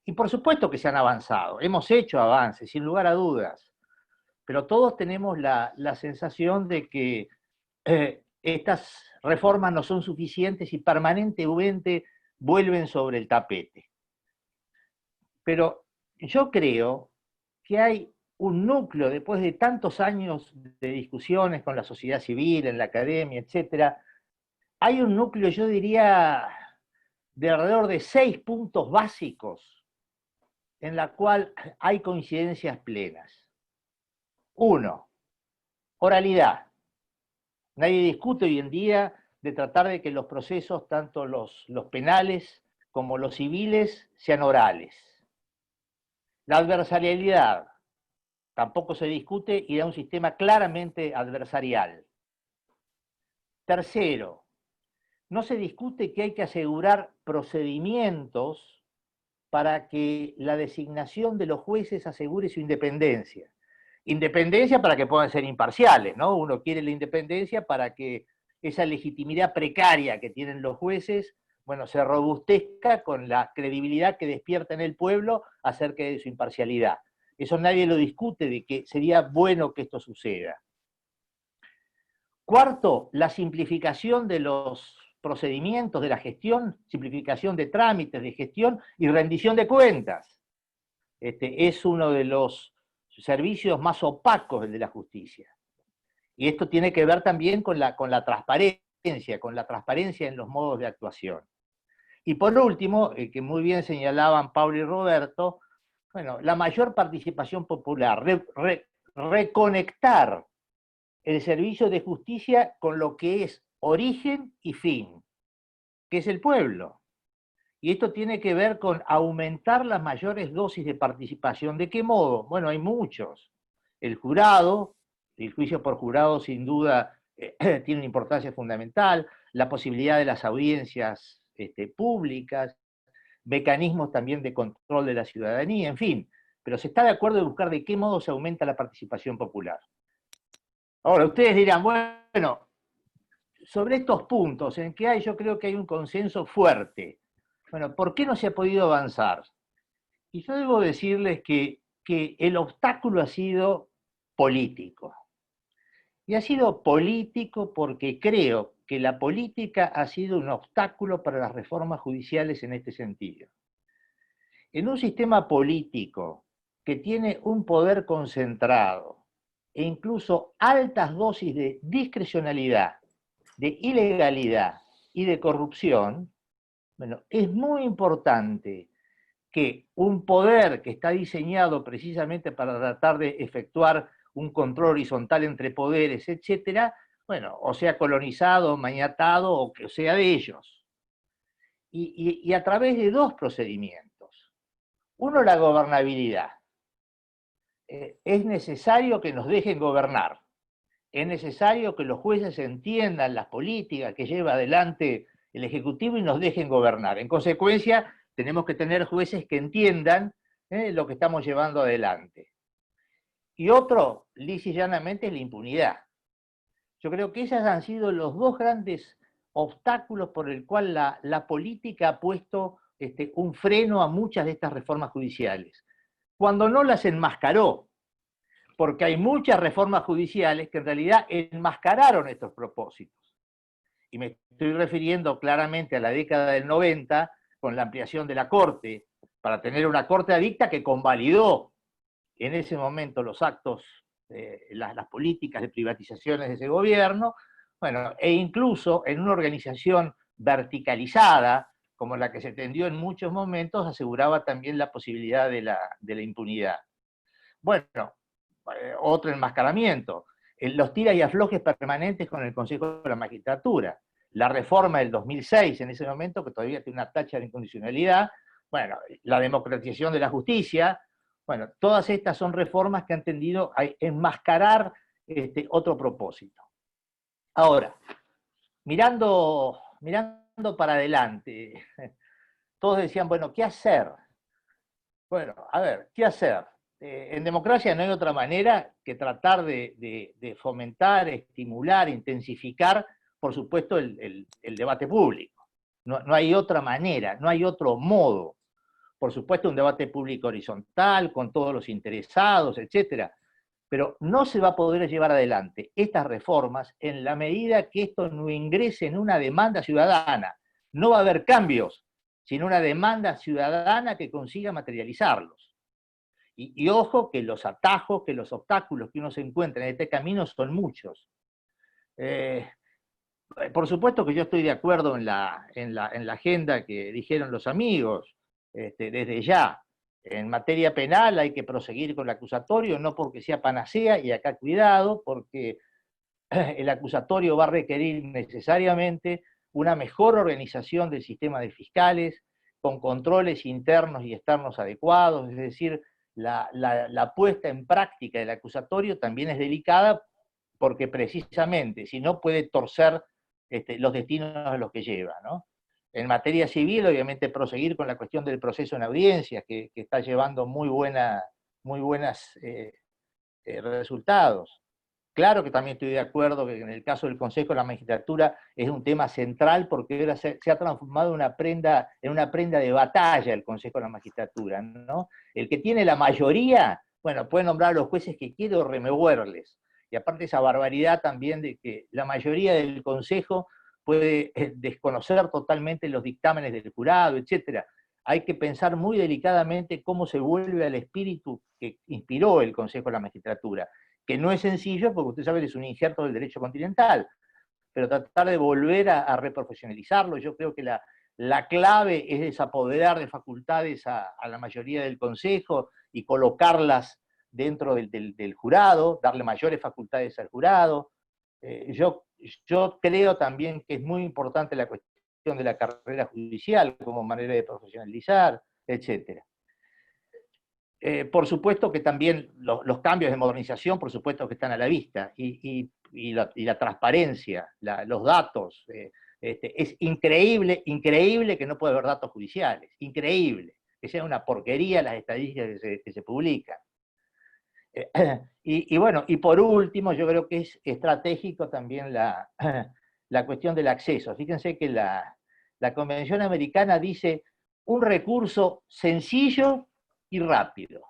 Y por supuesto que se han avanzado, hemos hecho avances, sin lugar a dudas, pero todos tenemos la sensación de que estas reformas no son suficientes y permanentemente vuelven sobre el tapete. Pero yo creo que hay un núcleo, después de tantos años de discusiones con la sociedad civil, en la academia, etcétera, hay un núcleo, yo diría, de alrededor de 6 puntos básicos en la cual hay coincidencias plenas. 1, oralidad. Nadie discute hoy en día de tratar de que los procesos, tanto los penales como los civiles, sean orales. La adversarialidad tampoco se discute y da un sistema claramente adversarial. Tercero, no se discute que hay que asegurar procedimientos para que la designación de los jueces asegure su independencia. Independencia para que puedan ser imparciales, ¿no? Uno quiere la independencia para que esa legitimidad precaria que tienen los jueces, bueno, se robustezca con la credibilidad que despierta en el pueblo acerca de su imparcialidad. Eso nadie lo discute, de que sería bueno que esto suceda. Cuarto, la simplificación de los procedimientos de la gestión, simplificación de trámites de gestión y rendición de cuentas. Es uno de los servicios más opacos de la justicia. Y esto tiene que ver también con la transparencia en los modos de actuación. Y por último, que muy bien señalaban Pablo y Roberto, bueno, la mayor participación popular, reconectar el servicio de justicia con lo que es origen y fin, que es el pueblo. Y esto tiene que ver con aumentar las mayores dosis de participación. ¿De qué modo? Bueno, hay muchos. El jurado, el juicio por jurado sin duda tiene una importancia fundamental, la posibilidad de las audiencias públicas, mecanismos también de control de la ciudadanía, en fin. Pero se está de acuerdo en buscar de qué modo se aumenta la participación popular. Ahora, ustedes dirán, bueno, sobre estos puntos en que yo creo que hay un consenso fuerte. Bueno, ¿por qué no se ha podido avanzar? Y yo debo decirles que el obstáculo ha sido político. Y ha sido político porque creo que la política ha sido un obstáculo para las reformas judiciales en este sentido. En un sistema político que tiene un poder concentrado e incluso altas dosis de discrecionalidad, de ilegalidad y de corrupción, bueno, es muy importante que un poder que está diseñado precisamente para tratar de efectuar un control horizontal entre poderes, etcétera, bueno, o sea colonizado, maniatado, o que sea de ellos. Y a través de 2 procedimientos. Uno, la gobernabilidad. Es necesario que nos dejen gobernar. Es necesario que los jueces entiendan las políticas que lleva adelante el Ejecutivo y nos dejen gobernar. En consecuencia, tenemos que tener jueces que entiendan lo que estamos llevando adelante. Y otro, lisa y llanamente, es la impunidad. Yo creo que esos han sido los 2 grandes obstáculos por el cual la política ha puesto un freno a muchas de estas reformas judiciales. Cuando no las enmascaró, porque hay muchas reformas judiciales que en realidad enmascararon estos propósitos. Y me estoy refiriendo claramente a la década del 90, con la ampliación de la Corte, para tener una Corte adicta que convalidó en ese momento los actos, las políticas de privatizaciones de ese gobierno, bueno, e incluso en una organización verticalizada, como la que se tendió en muchos momentos, aseguraba también la posibilidad de la impunidad. Bueno, otro enmascaramiento, los tiras y aflojes permanentes con el Consejo de la Magistratura, la reforma del 2006 en ese momento, que todavía tiene una tacha de incondicionalidad, bueno, la democratización de la justicia, bueno, todas estas son reformas que han tendido a enmascarar otro propósito. Ahora, mirando para adelante, todos decían, bueno, ¿qué hacer? Bueno, a ver, ¿qué hacer? En democracia no hay otra manera que tratar de fomentar, estimular, intensificar por supuesto, el debate público. No hay otra manera, no hay otro modo. Por supuesto, un debate público horizontal, con todos los interesados, etcétera. Pero no se va a poder llevar adelante estas reformas en la medida que esto no ingrese en una demanda ciudadana. No va a haber cambios, sino una demanda ciudadana que consiga materializarlos. Y ojo que los atajos, que los obstáculos que uno se encuentra en este camino son muchos. Por supuesto que yo estoy de acuerdo en la agenda que dijeron los amigos, desde ya. En materia penal hay que proseguir con el acusatorio, no porque sea panacea, y acá cuidado, porque el acusatorio va a requerir necesariamente una mejor organización del sistema de fiscales, con controles internos y externos adecuados, es decir, la puesta en práctica del acusatorio también es delicada, porque precisamente, si no, puede torcer los destinos a los que lleva, ¿no? En materia civil, obviamente, proseguir con la cuestión del proceso en audiencias, que está llevando muy buenos resultados. Claro que también estoy de acuerdo que en el caso del Consejo de la Magistratura es un tema central, porque ahora se ha transformado en una prenda de batalla el Consejo de la Magistratura, ¿no? El que tiene la mayoría, bueno, puede nombrar a los jueces que quiere o removerles. Y aparte esa barbaridad también de que la mayoría del Consejo puede desconocer totalmente los dictámenes del jurado, etc. Hay que pensar muy delicadamente cómo se vuelve al espíritu que inspiró el Consejo de la Magistratura, que no es sencillo, porque usted sabe que es un injerto del derecho continental, pero tratar de volver a reprofesionalizarlo. Yo creo que la clave es desapoderar de facultades a la mayoría del Consejo y colocarlas dentro del jurado, darle mayores facultades al jurado. Yo creo también que es muy importante la cuestión de la carrera judicial como manera de profesionalizar, etc. Por supuesto que también los cambios de modernización, por supuesto que están a la vista, y la transparencia, los datos. Es increíble que no pueda haber datos judiciales, increíble, que sea una porquería las estadísticas que se publican. Y bueno, y por último, yo creo que es estratégico también la cuestión del acceso. Fíjense que la Convención Americana dice un recurso sencillo y rápido.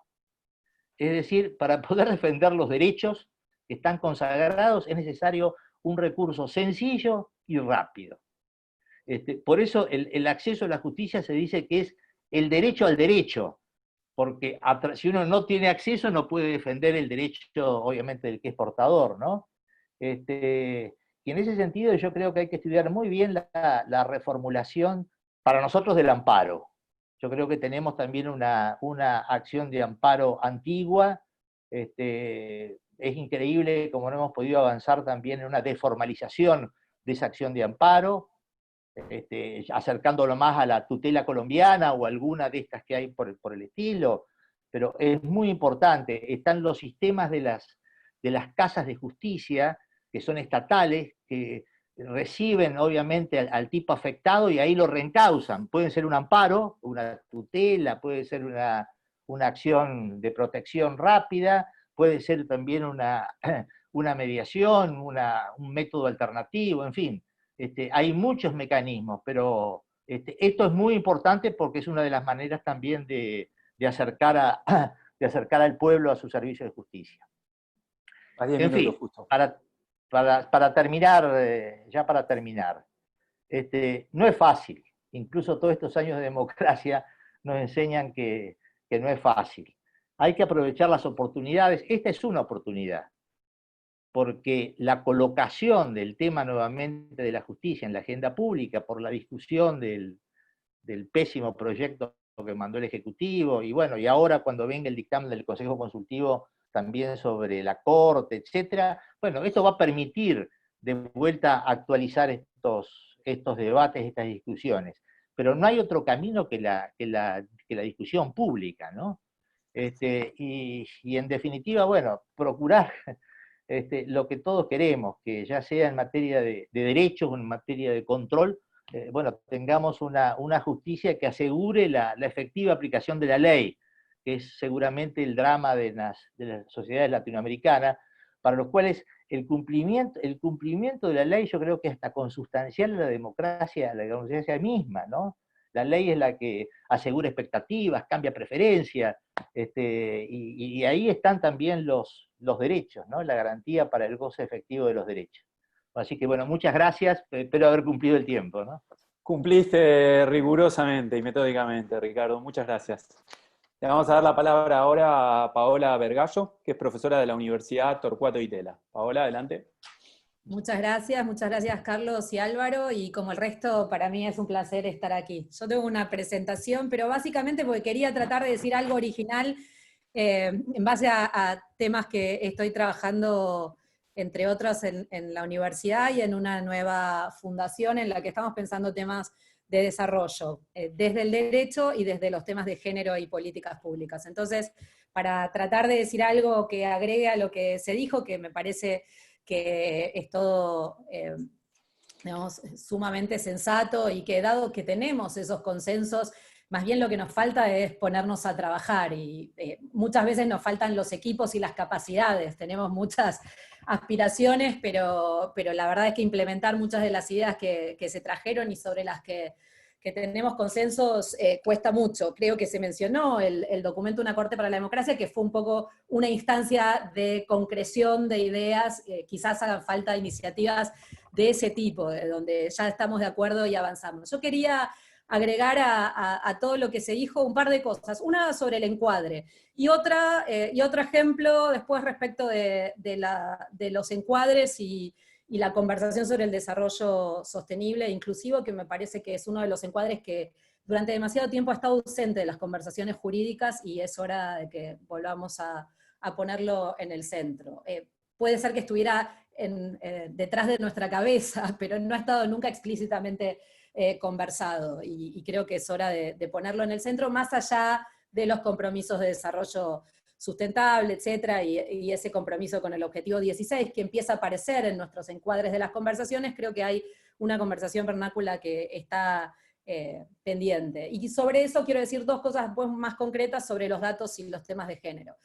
Es decir, para poder defender los derechos que están consagrados es necesario un recurso sencillo y rápido. Por eso el acceso a la justicia se dice que es el derecho al derecho, porque si uno no tiene acceso no puede defender el derecho, obviamente, del que es portador, ¿no? Y en ese sentido yo creo que hay que estudiar muy bien la reformulación para nosotros del amparo. Yo creo que tenemos también una acción de amparo antigua. Es increíble cómo no hemos podido avanzar también en una deformalización de esa acción de amparo, acercándolo más a la tutela colombiana o alguna de estas que hay por el estilo. Pero es muy importante. Están los sistemas de las casas de justicia, que son estatales, que reciben obviamente al tipo afectado y ahí lo reencausan. Pueden ser un amparo, una tutela, puede ser una acción de protección rápida, puede ser también una mediación, un método alternativo, en fin. Hay muchos mecanismos, pero esto es muy importante porque es una de las maneras también de acercar al pueblo a su servicio de justicia. En fin, justo. Para terminar, no es fácil. Incluso todos estos años de democracia nos enseñan que no es fácil. Hay que aprovechar las oportunidades. Esta es una oportunidad, porque la colocación del tema nuevamente de la justicia en la agenda pública por la discusión del pésimo proyecto que mandó el Ejecutivo, y bueno, y ahora cuando venga el dictamen del Consejo Consultivo también sobre la Corte, etcétera, bueno, esto va a permitir de vuelta actualizar estos debates, estas discusiones. Pero no hay otro camino que la discusión pública, ¿no? Y en definitiva, bueno, procurar lo que todos queremos, que ya sea en materia de derechos o en materia de control, bueno, tengamos una justicia que asegure la efectiva aplicación de la ley, que es seguramente el drama de las sociedades latinoamericanas, para los cuales el cumplimiento de la ley yo creo que es hasta consustancial a la democracia misma, ¿no? La ley es la que asegura expectativas, cambia preferencias, y ahí están también los derechos, ¿no? La garantía para el goce efectivo de los derechos. Así que bueno, muchas gracias, espero haber cumplido el tiempo, ¿no? Cumpliste rigurosamente y metódicamente, Ricardo. Muchas gracias. Le vamos a dar la palabra ahora a Paola Vergallo, que es profesora de la Universidad Torcuato Di Tella. Paola, adelante. Muchas gracias Carlos y Álvaro, y como el resto, para mí es un placer estar aquí. Yo tengo una presentación, pero básicamente porque quería tratar de decir algo original en base a temas que estoy trabajando, entre otros, en la universidad y en una nueva fundación en la que estamos pensando temas de desarrollo, desde el derecho y desde los temas de género y políticas públicas. Entonces, para tratar de decir algo que agregue a lo que se dijo, que me parece que es todo, digamos, sumamente sensato, y que dado que tenemos esos consensos, más bien lo que nos falta es ponernos a trabajar, y muchas veces nos faltan los equipos y las capacidades. Tenemos muchas aspiraciones, pero la verdad es que implementar muchas de las ideas que se trajeron y sobre las que tenemos consensos cuesta mucho. Creo que se mencionó el documento Una Corte para la Democracia, que fue un poco una instancia de concreción de ideas. Quizás hagan falta iniciativas de ese tipo, de donde ya estamos de acuerdo y avanzamos. Yo quería agregar a todo lo que se dijo un par de cosas. Una sobre el encuadre, y otro ejemplo después respecto de los encuadres y la conversación sobre el desarrollo sostenible e inclusivo, que me parece que es uno de los encuadres que durante demasiado tiempo ha estado ausente de las conversaciones jurídicas, y es hora de que volvamos a ponerlo en el centro. Puede ser que estuviera detrás de nuestra cabeza, pero no ha estado nunca explícitamente conversado, y creo que es hora de ponerlo en el centro, más allá de los compromisos de desarrollo sustentable, etcétera, y ese compromiso con el objetivo 16, que empieza a aparecer en nuestros encuadres de las conversaciones. Creo que hay una conversación vernácula que está pendiente. Y sobre eso quiero decir dos cosas pues, más concretas sobre los datos y los temas de género.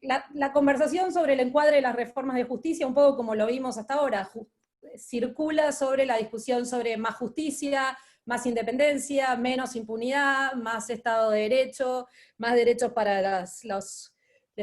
La conversación sobre el encuadre de las reformas de justicia, un poco como lo vimos hasta ahora, circula sobre la discusión sobre más justicia, más independencia, menos impunidad, más Estado de Derecho, más derechos para los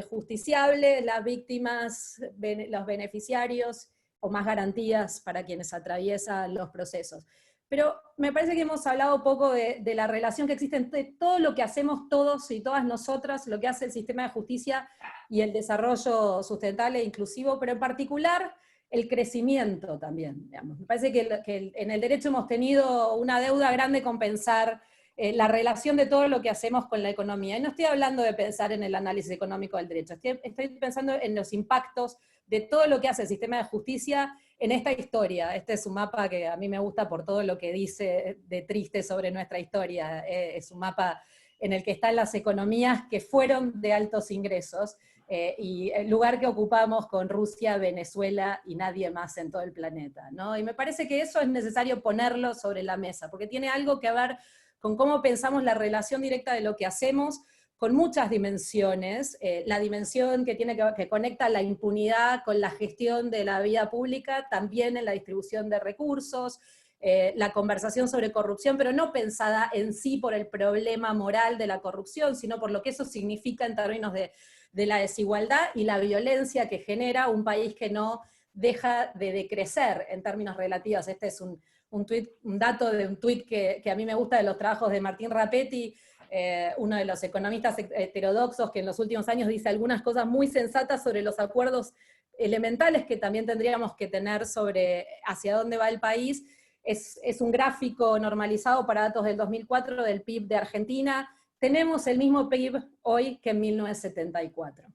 justiciables, las víctimas, los beneficiarios, o más garantías para quienes atraviesan los procesos. Pero me parece que hemos hablado poco de la relación que existe entre todo lo que hacemos todos y todas nosotras, lo que hace el sistema de justicia y el desarrollo sustentable e inclusivo, pero en particular el crecimiento también, digamos. Me parece que en el derecho hemos tenido una deuda grande con pensar la relación de todo lo que hacemos con la economía. Y no estoy hablando de pensar en el análisis económico del derecho, estoy pensando en los impactos de todo lo que hace el sistema de justicia en esta historia. Este es un mapa que a mí me gusta por todo lo que dice de triste sobre nuestra historia. Es un mapa en el que están las economías que fueron de altos ingresos, y el lugar que ocupamos con Rusia, Venezuela y nadie más en todo el planeta, ¿no? Y me parece que eso es necesario ponerlo sobre la mesa, porque tiene algo que ver con cómo pensamos la relación directa de lo que hacemos con muchas dimensiones, la dimensión que conecta la impunidad con la gestión de la vida pública, también en la distribución de recursos, la conversación sobre corrupción, pero no pensada en sí por el problema moral de la corrupción, sino por lo que eso significa en términos de la desigualdad y la violencia que genera un país que no deja de decrecer en términos relativos. Este es un dato de un tuit que a mí me gusta de los trabajos de Martín Rapetti, uno de los economistas heterodoxos que en los últimos años dice algunas cosas muy sensatas sobre los acuerdos elementales que también tendríamos que tener sobre hacia dónde va el país. Es un gráfico normalizado para datos del 2004 del PIB de Argentina. Tenemos el mismo PIB hoy que en 1974.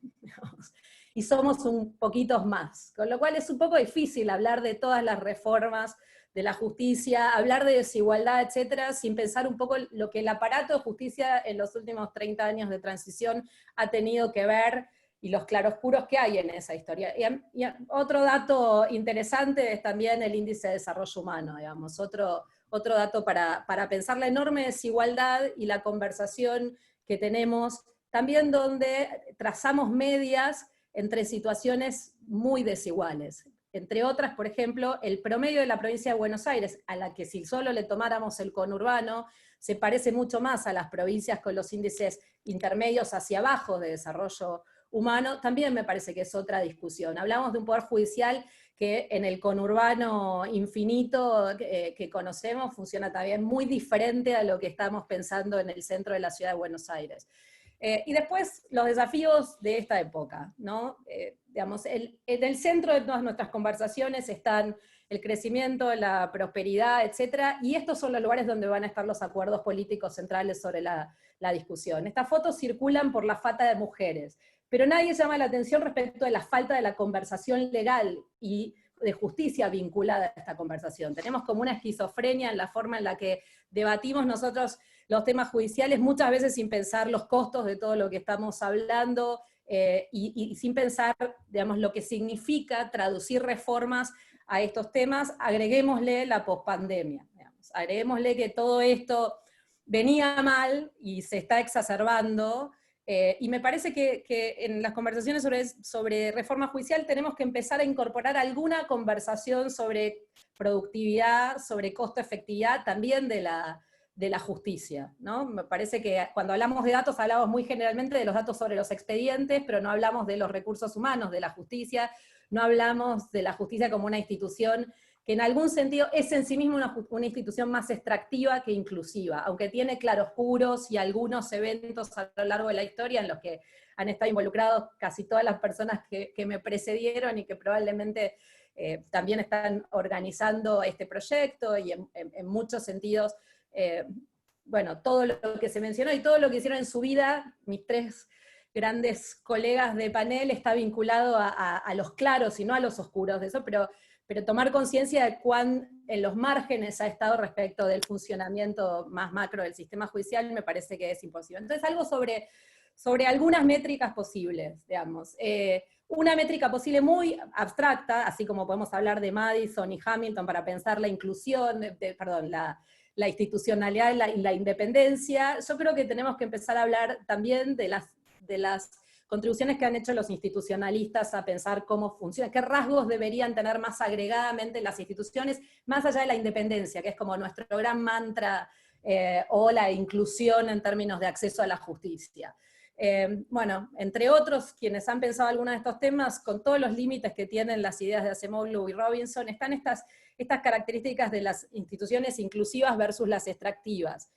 Y somos un poquitos más, con lo cual es un poco difícil hablar de todas las reformas de la justicia, hablar de desigualdad, etcétera, sin pensar un poco lo que el aparato de justicia en los últimos 30 años de transición ha tenido que ver, y los claroscuros que hay en esa historia. Y otro dato interesante es también el índice de desarrollo humano, digamos, otro dato para pensar la enorme desigualdad y la conversación que tenemos, también donde trazamos medias entre situaciones muy desiguales. Entre otras, por ejemplo, el promedio de la provincia de Buenos Aires, a la que si solo le tomáramos el conurbano, se parece mucho más a las provincias con los índices intermedios hacia abajo de desarrollo humano, también me parece que es otra discusión. Hablamos de un poder judicial que en el conurbano infinito que conocemos funciona también muy diferente a lo que estamos pensando en el centro de la ciudad de Buenos Aires. Y después los desafíos de esta época, ¿no? Digamos, en el centro de todas nuestras conversaciones están el crecimiento, la prosperidad, etc. Y estos son los lugares donde van a estar los acuerdos políticos centrales sobre la discusión. Estas fotos circulan por la falta de mujeres, pero nadie llama la atención respecto de la falta de la conversación legal y de justicia vinculada a esta conversación. Tenemos como una esquizofrenia en la forma en la que debatimos nosotros los temas judiciales, muchas veces sin pensar los costos de todo lo que estamos hablando, y sin pensar, digamos, lo que significa traducir reformas a estos temas. Agreguémosle la pospandemia, digamos. Agreguémosle que todo esto venía mal y se está exacerbando, y me parece que en las conversaciones sobre reforma judicial tenemos que empezar a incorporar alguna conversación sobre productividad, sobre costo-efectividad, también de la justicia, ¿no? Me parece que cuando hablamos de datos, hablamos muy generalmente de los datos sobre los expedientes, pero no hablamos de los recursos humanos, de la justicia, no hablamos de la justicia como una institución que en algún sentido es en sí misma una institución más extractiva que inclusiva, aunque tiene claroscuros y algunos eventos a lo largo de la historia en los que han estado involucrados casi todas las personas que me precedieron y que probablemente también están organizando este proyecto, y en muchos sentidos, bueno, todo lo que se mencionó y todo lo que hicieron en su vida, mis tres grandes colegas de panel, está vinculado a los claros y no a los oscuros de eso, pero tomar conciencia de cuán en los márgenes ha estado respecto del funcionamiento más macro del sistema judicial, me parece que es imposible. Entonces, algo sobre algunas métricas posibles, digamos. Una métrica posible muy abstracta, así como podemos hablar de Madison y Hamilton para pensar la inclusión, la institucionalidad y la independencia. Yo creo que tenemos que empezar a hablar también de las contribuciones que han hecho los institucionalistas a pensar cómo funciona, qué rasgos deberían tener más agregadamente las instituciones, más allá de la independencia, que es como nuestro gran mantra, o la inclusión en términos de acceso a la justicia. Bueno, entre otros, quienes han pensado algunos de estos temas, con todos los límites que tienen las ideas de Acemoglu y Robinson, están estas características de las instituciones inclusivas versus las extractivas.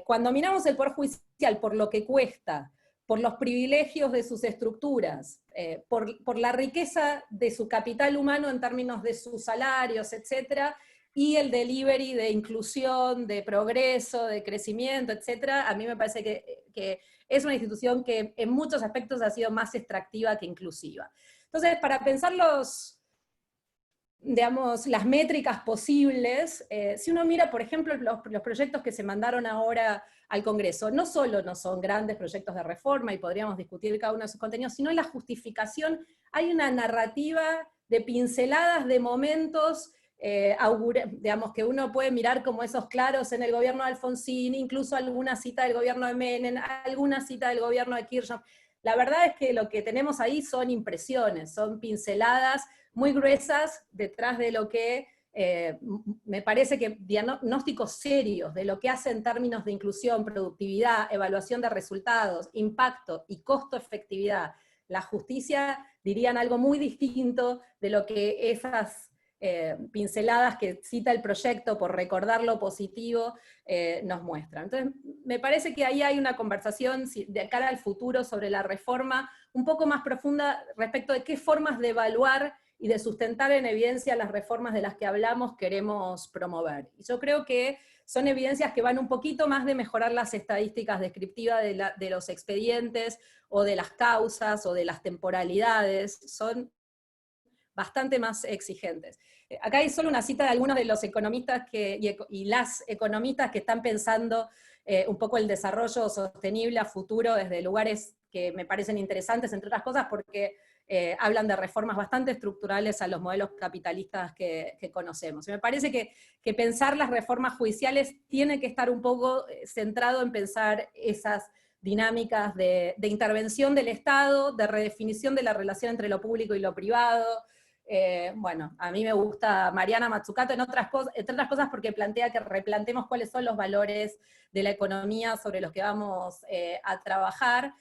Cuando miramos el Poder Judicial por lo que cuesta, por los privilegios de sus estructuras, por la riqueza de su capital humano en términos de sus salarios, etc., y el delivery de inclusión, de progreso, de crecimiento, etc., a mí me parece que es una institución que en muchos aspectos ha sido más extractiva que inclusiva. Entonces, para pensar las métricas posibles, si uno mira, por ejemplo, los proyectos que se mandaron ahora al Congreso, no solo no son grandes proyectos de reforma, y podríamos discutir cada uno de sus contenidos, sino en la justificación hay una narrativa de pinceladas de momentos, digamos, que uno puede mirar como esos claros en el gobierno de Alfonsín, incluso alguna cita del gobierno de Menem, alguna cita del gobierno de Kirchner. La verdad es que lo que tenemos ahí son impresiones, son pinceladas muy gruesas detrás de lo que me parece que diagnósticos serios de lo que hace en términos de inclusión, productividad, evaluación de resultados, impacto y costo-efectividad. La justicia dirían algo muy distinto de lo que esas pinceladas que cita el proyecto por recordar lo positivo nos muestran. Entonces, me parece que ahí hay una conversación de cara al futuro sobre la reforma un poco más profunda respecto de qué formas de evaluar y de sustentar en evidencia las reformas de las que hablamos queremos promover. Y yo creo que son evidencias que van un poquito más de mejorar las estadísticas descriptivas de los expedientes, o de las causas, o de las temporalidades, son bastante más exigentes. Acá hay solo una cita de algunos de los economistas y las economistas que están pensando un poco el desarrollo sostenible a futuro desde lugares que me parecen interesantes, entre otras cosas porque hablan de reformas bastante estructurales a los modelos capitalistas que conocemos. Y me parece que pensar las reformas judiciales tiene que estar un poco centrado en pensar esas dinámicas de intervención del Estado, de redefinición de la relación entre lo público y lo privado. Bueno, a mí me gusta Mariana Mazzucato, entre otras cosas porque plantea que replantemos cuáles son los valores de la economía sobre los que vamos a trabajar,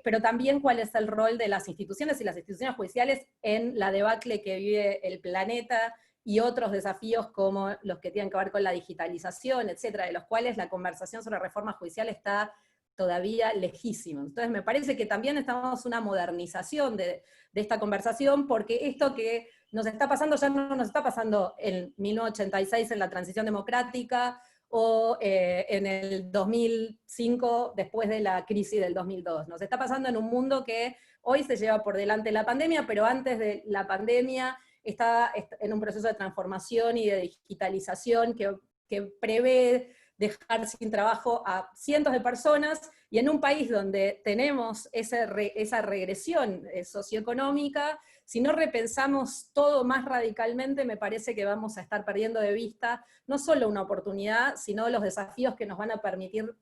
pero también cuál es el rol de las instituciones y las instituciones judiciales en la debacle que vive el planeta y otros desafíos como los que tienen que ver con la digitalización, etcétera, de los cuales la conversación sobre reforma judicial está todavía lejísima. Entonces me parece que también estamos en una modernización de esta conversación, porque esto que nos está pasando ya no nos está pasando en 1986 en la transición democrática, o en el 2005 después de la crisis del 2002. Nos está pasando en un mundo que hoy se lleva por delante la pandemia, pero antes de la pandemia está en un proceso de transformación y de digitalización que prevé dejar sin trabajo a cientos de personas, y en un país donde tenemos esa regresión socioeconómica, si no repensamos todo más radicalmente, me parece que vamos a estar perdiendo de vista no solo una oportunidad, sino los desafíos que nos van a permitir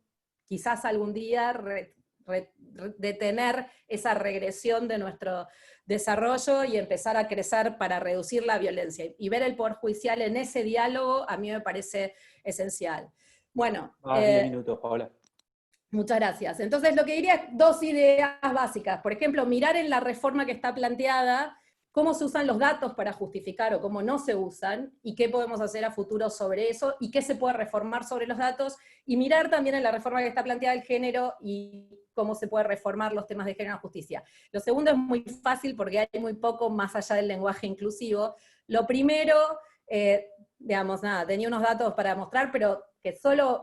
quizás algún día detener esa regresión de nuestro desarrollo y empezar a crecer para reducir la violencia. Y ver el Poder Judicial en ese diálogo a mí me parece esencial. Bueno, 10 minutos, Paola. Muchas gracias. Entonces lo que diría es dos ideas básicas. Por ejemplo, mirar en la reforma que está planteada cómo se usan los datos para justificar o cómo no se usan, y qué podemos hacer a futuro sobre eso, y qué se puede reformar sobre los datos, y mirar también en la reforma que está planteada el género y cómo se puede reformar los temas de género en justicia. Lo segundo es muy fácil porque hay muy poco más allá del lenguaje inclusivo. Lo primero, digamos, nada, tenía unos datos para mostrar, pero que solo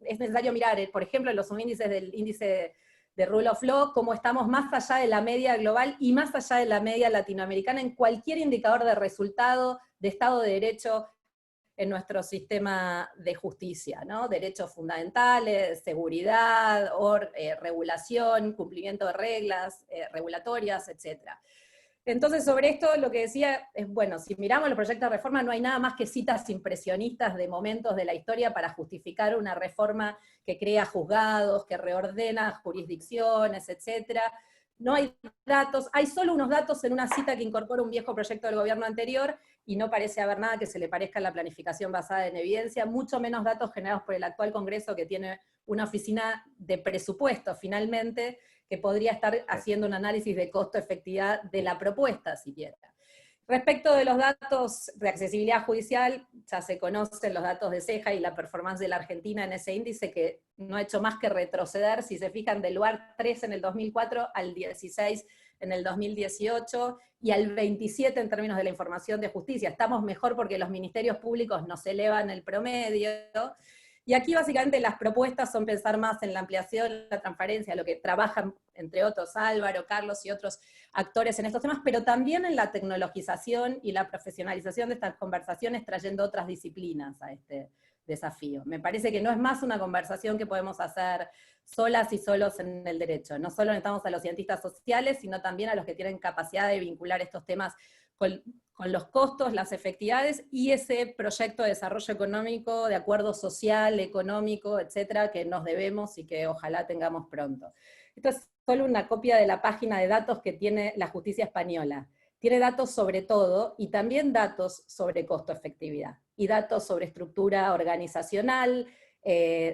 es necesario mirar, por ejemplo, en los subíndices del índice de Rule of Law, cómo estamos más allá de la media global y más allá de la media latinoamericana en cualquier indicador de resultado de Estado de Derecho en nuestro sistema de justicia, ¿no? Derechos fundamentales, seguridad, regulación, cumplimiento de reglas regulatorias, etcétera. Entonces, sobre esto lo que decía es, bueno, si miramos los proyectos de reforma, no hay nada más que citas impresionistas de momentos de la historia para justificar una reforma que crea juzgados, que reordena jurisdicciones, etc. No hay datos, hay solo unos datos en una cita que incorpora un viejo proyecto del gobierno anterior, y no parece haber nada que se le parezca a la planificación basada en evidencia, mucho menos datos generados por el actual Congreso, que tiene una oficina de presupuesto, finalmente, que podría estar haciendo un análisis de costo-efectividad de la propuesta, siquiera. Respecto de los datos de accesibilidad judicial, ya se conocen los datos de CEJA y la performance de la Argentina en ese índice, que no ha hecho más que retroceder, si se fijan, del lugar 3 en el 2004 al 16 en el 2018, y al 27 en términos de la información de justicia. Estamos mejor porque los ministerios públicos nos elevan el promedio. Y aquí básicamente las propuestas son pensar más en la ampliación, la transparencia, lo que trabajan, entre otros, Álvaro, Carlos y otros actores en estos temas, pero también en la tecnologización y la profesionalización de estas conversaciones, trayendo otras disciplinas a este desafío. Me parece que no es más una conversación que podemos hacer solas y solos en el derecho. No solo necesitamos a los cientistas sociales, sino también a los que tienen capacidad de vincular estos temas con los costos, las efectividades, y ese proyecto de desarrollo económico, de acuerdo social, económico, etcétera, que nos debemos y que ojalá tengamos pronto. Esto es solo una copia de la página de datos que tiene la justicia española. Tiene datos sobre todo, y también datos sobre costo-efectividad, y datos sobre estructura organizacional,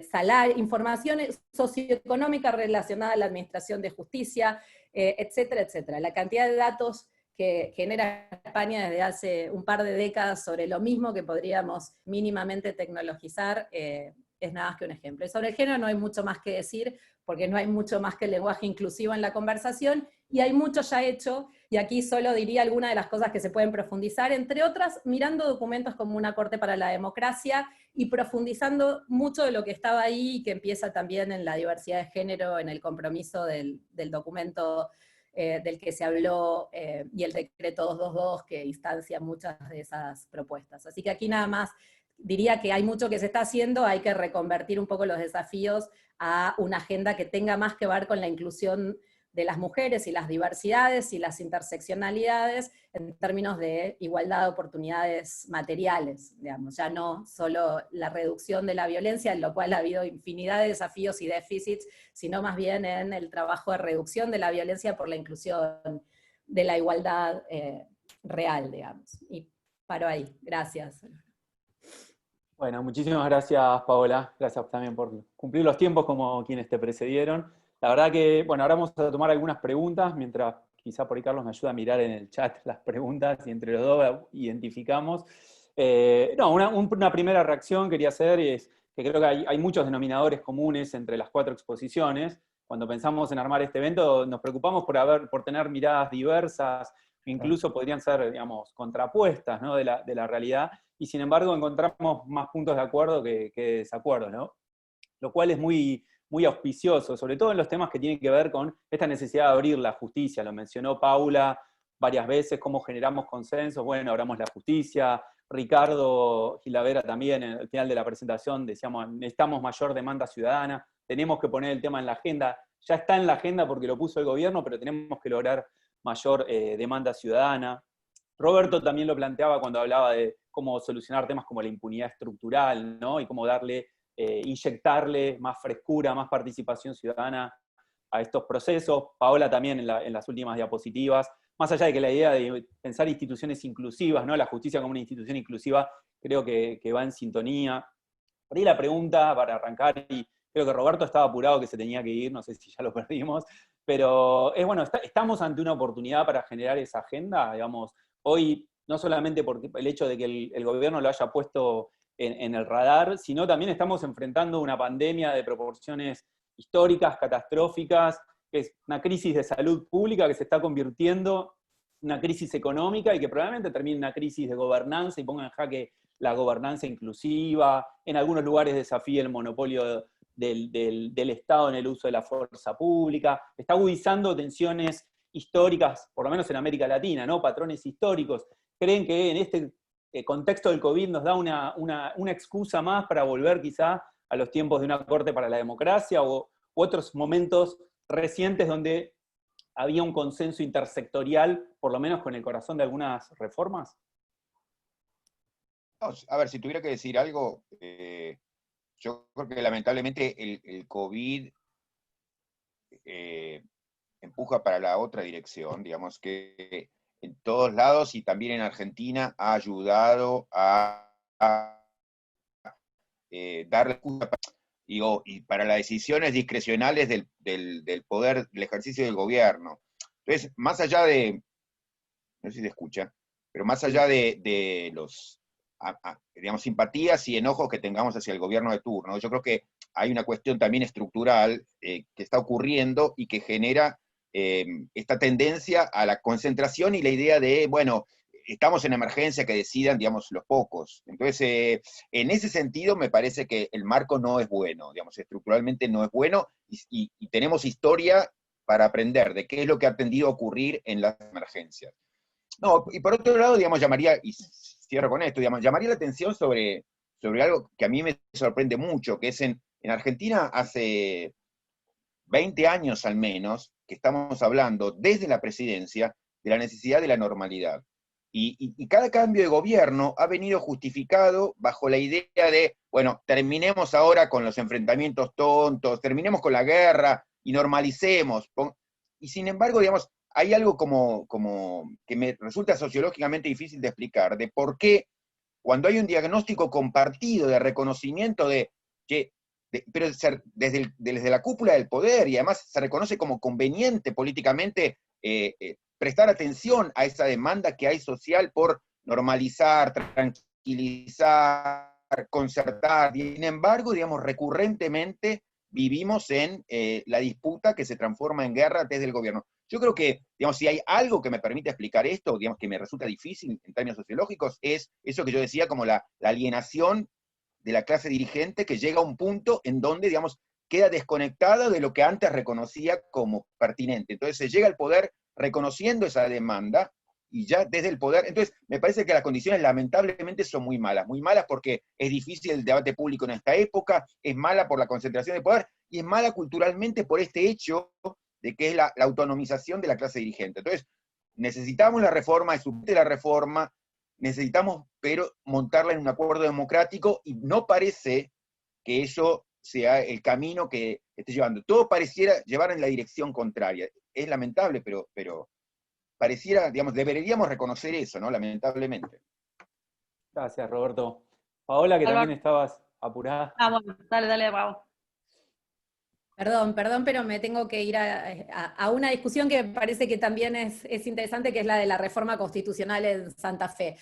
salario, información socioeconómica relacionada a la administración de justicia, etcétera, etcétera. La cantidad de datos que genera España desde hace un par de décadas sobre lo mismo que podríamos mínimamente tecnologizar, es nada más que un ejemplo. Y sobre el género no hay mucho más que decir, porque no hay mucho más que el lenguaje inclusivo en la conversación, y hay mucho ya hecho, y aquí solo diría algunas de las cosas que se pueden profundizar, entre otras, mirando documentos como una Corte para la Democracia, y profundizando mucho de lo que estaba ahí, y que empieza también en la diversidad de género, en el compromiso del documento del que se habló, y el decreto 222 que instancia muchas de esas propuestas. Así que aquí nada más diría que hay mucho que se está haciendo, hay que reconvertir un poco los desafíos a una agenda que tenga más que ver con la inclusión de las mujeres y las diversidades y las interseccionalidades en términos de igualdad de oportunidades materiales, digamos, ya no solo la reducción de la violencia, en lo cual ha habido infinidad de desafíos y déficits, sino más bien en el trabajo de reducción de la violencia por la inclusión de la igualdad real, digamos. Y paro ahí. Gracias. Bueno, muchísimas gracias, Paola. Gracias también por cumplir los tiempos como quienes te precedieron. La verdad que, bueno, ahora vamos a tomar algunas preguntas, mientras quizá por ahí Carlos me ayuda a mirar en el chat las preguntas y entre los dos identificamos. Una primera reacción quería hacer es que creo que hay muchos denominadores comunes entre las 4 exposiciones. Cuando pensamos en armar este evento, nos preocupamos por tener miradas diversas, incluso podrían ser, digamos, contrapuestas, ¿no?, de la realidad, y sin embargo encontramos más puntos de acuerdo que desacuerdos, ¿no? Lo cual es muy auspicioso, sobre todo en los temas que tienen que ver con esta necesidad de abrir la justicia. Lo mencionó Paula varias veces, cómo generamos consensos. Bueno, abramos la justicia. Ricardo Gilavera también, al final de la presentación, decíamos, necesitamos mayor demanda ciudadana, tenemos que poner el tema en la agenda. Ya está en la agenda porque lo puso el gobierno, pero tenemos que lograr mayor demanda ciudadana. Roberto también lo planteaba cuando hablaba de cómo solucionar temas como la impunidad estructural, ¿no? Y cómo inyectarle más frescura, más participación ciudadana a estos procesos. Paola también en las últimas diapositivas, más allá de que la idea de pensar instituciones inclusivas, ¿no?, la justicia como una institución inclusiva, creo que va en sintonía. Por ahí la pregunta para arrancar, y creo que Roberto estaba apurado que se tenía que ir, no sé si ya lo perdimos, pero es bueno, estamos ante una oportunidad para generar esa agenda, digamos, hoy, no solamente por el hecho de que el gobierno lo haya puesto en el radar, sino también estamos enfrentando una pandemia de proporciones históricas, catastróficas, que es una crisis de salud pública que se está convirtiendo en una crisis económica y que probablemente termine en una crisis de gobernanza y ponga en jaque la gobernanza inclusiva, en algunos lugares desafíe el monopolio del Estado en el uso de la fuerza pública, está agudizando tensiones históricas, por lo menos en América Latina, ¿no?, patrones históricos. ¿Creen que en este contexto del COVID nos da una excusa más para volver quizá a los tiempos de una corte para la democracia u otros momentos recientes donde había un consenso intersectorial, por lo menos con el corazón de algunas reformas? No, a ver, si tuviera que decir algo, yo creo que lamentablemente el COVID empuja para la otra dirección, digamos que en todos lados y también en Argentina ha ayudado a darle excusa y para las decisiones discrecionales del poder, del ejercicio del gobierno. Entonces, más allá de, no sé si se escucha, pero más allá de los, digamos, simpatías y enojos que tengamos hacia el gobierno de turno, yo creo que hay una cuestión también estructural que está ocurriendo y que genera esta tendencia a la concentración y la idea de, bueno, estamos en emergencia, que decidan, digamos, los pocos. Entonces, en ese sentido, me parece que el marco no es bueno, digamos, estructuralmente no es bueno, y tenemos historia para aprender de qué es lo que ha tendido a ocurrir en las emergencias. No, y por otro lado, digamos, llamaría, y cierro con esto, digamos, llamaría la atención sobre algo que a mí me sorprende mucho, que es en Argentina hace 20 años al menos, que estamos hablando desde la presidencia de la necesidad de la normalidad. Y cada cambio de gobierno ha venido justificado bajo la idea de, bueno, terminemos ahora con los enfrentamientos tontos, terminemos con la guerra y normalicemos. Y sin embargo, digamos, hay algo como que me resulta sociológicamente difícil de explicar, de por qué cuando hay un diagnóstico compartido de reconocimiento de que, pero desde la cúpula del poder, y además se reconoce como conveniente políticamente prestar atención a esa demanda que hay social por normalizar, tranquilizar, concertar. Sin embargo, digamos, recurrentemente vivimos en la disputa que se transforma en guerra desde el gobierno. Yo creo que, digamos, si hay algo que me permite explicar esto, digamos, que me resulta difícil en términos sociológicos, es eso que yo decía como la alienación de la clase dirigente que llega a un punto en donde, digamos, queda desconectada de lo que antes reconocía como pertinente. Entonces se llega al poder reconociendo esa demanda, y ya desde el poder, entonces me parece que las condiciones lamentablemente son muy malas porque es difícil el debate público en esta época, es mala por la concentración de poder, y es mala culturalmente por este hecho de que es la autonomización de la clase dirigente. Entonces, necesitamos la reforma, es urgente la reforma, necesitamos, pero montarla en un acuerdo democrático, y no parece que eso sea el camino que esté llevando. Todo pareciera llevar en la dirección contraria. Es lamentable, pero pareciera, digamos, deberíamos reconocer eso, ¿no? Lamentablemente. Gracias, Roberto. Paola, que también estabas apurada. Bueno, dale, Pau. Perdón, pero me tengo que ir a una discusión que me parece que también es interesante, que es la de la reforma constitucional en Santa Fe.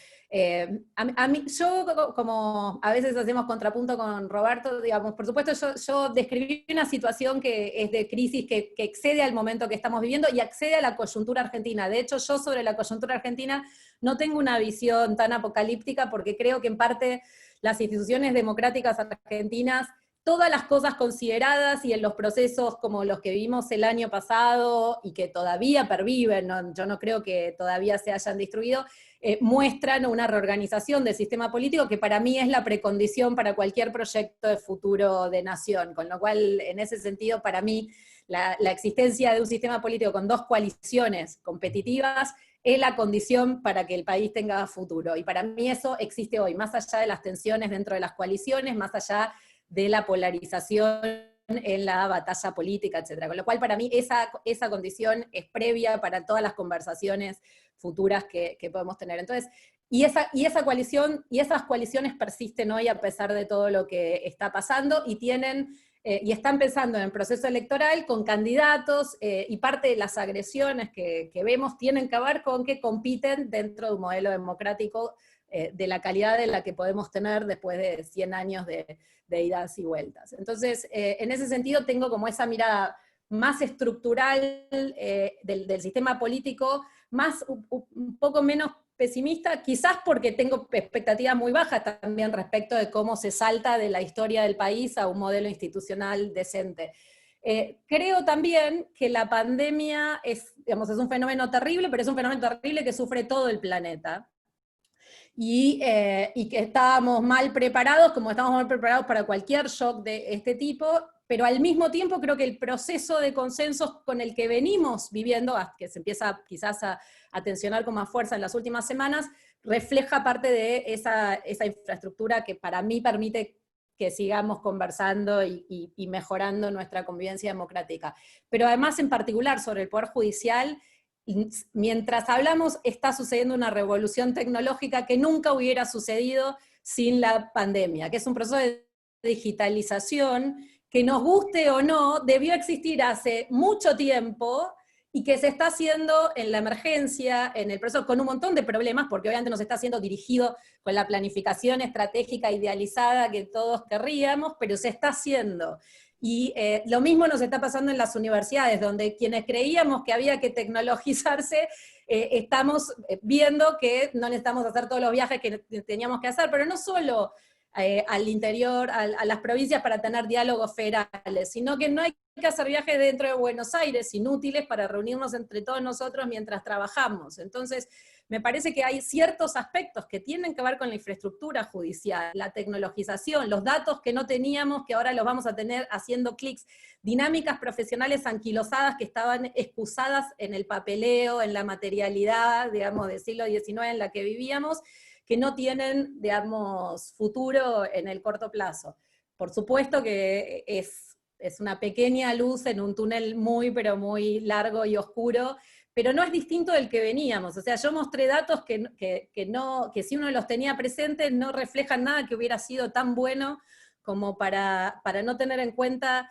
Yo, como a veces hacemos contrapunto con Roberto, digamos, por supuesto yo describí una situación que es de crisis, que excede al momento que estamos viviendo y accede a la coyuntura argentina. De hecho, yo sobre la coyuntura argentina no tengo una visión tan apocalíptica, porque creo que en parte las instituciones democráticas argentinas, todas las cosas consideradas y en los procesos como los que vimos el año pasado y que todavía perviven, yo no creo que todavía se hayan destruido, muestran una reorganización del sistema político que para mí es la precondición para cualquier proyecto de futuro de nación, con lo cual en ese sentido para mí la existencia de un sistema político con dos coaliciones competitivas es la condición para que el país tenga futuro, y para mí eso existe hoy, más allá de las tensiones dentro de las coaliciones, más allá de la polarización en la batalla política, etc. Con lo cual, para mí, esa condición es previa para todas las conversaciones futuras que podemos tener. Entonces, y esa coalición, y esas coaliciones persisten hoy a pesar de todo lo que está pasando, y están pensando en el proceso electoral con candidatos, y parte de las agresiones que vemos tienen que ver con que compiten dentro de un modelo democrático de la calidad de la que podemos tener después de 100 años de idas y vueltas. Entonces, en ese sentido tengo como esa mirada más estructural del sistema político, un poco menos pesimista, quizás porque tengo expectativas muy bajas también respecto de cómo se salta de la historia del país a un modelo institucional decente. Creo también que la pandemia es un fenómeno terrible, pero es un fenómeno terrible que sufre todo el planeta. Y que estábamos mal preparados, como estamos mal preparados para cualquier shock de este tipo, pero al mismo tiempo creo que el proceso de consensos con el que venimos viviendo, que se empieza quizás a tensionar con más fuerza en las últimas semanas, refleja parte de esa infraestructura que para mí permite que sigamos conversando y mejorando nuestra convivencia democrática. Pero además, en particular, sobre el Poder Judicial, mientras hablamos, está sucediendo una revolución tecnológica que nunca hubiera sucedido sin la pandemia, que es un proceso de digitalización que, nos guste o no, debió existir hace mucho tiempo y que se está haciendo en la emergencia, en el proceso, con un montón de problemas, porque obviamente no se está haciendo dirigido con la planificación estratégica idealizada que todos querríamos, pero se está haciendo. Y lo mismo nos está pasando en las universidades, donde quienes creíamos que había que tecnologizarse, estamos viendo que no necesitamos hacer todos los viajes que teníamos que hacer, pero no solo al interior, a las provincias para tener diálogos federales, sino que no hay que hacer viajes dentro de Buenos Aires inútiles para reunirnos entre todos nosotros mientras trabajamos. Entonces, me parece que hay ciertos aspectos que tienen que ver con la infraestructura judicial, la tecnologización, los datos que no teníamos, que ahora los vamos a tener haciendo clics, dinámicas profesionales anquilosadas que estaban excusadas en el papeleo, en la materialidad, digamos, del siglo XIX en la que vivíamos, que no tienen, digamos, futuro en el corto plazo. Por supuesto que es una pequeña luz en un túnel muy, pero muy largo y oscuro, pero no es distinto del que veníamos. O sea, yo mostré datos que si uno los tenía presentes no reflejan nada que hubiera sido tan bueno como para no tener en cuenta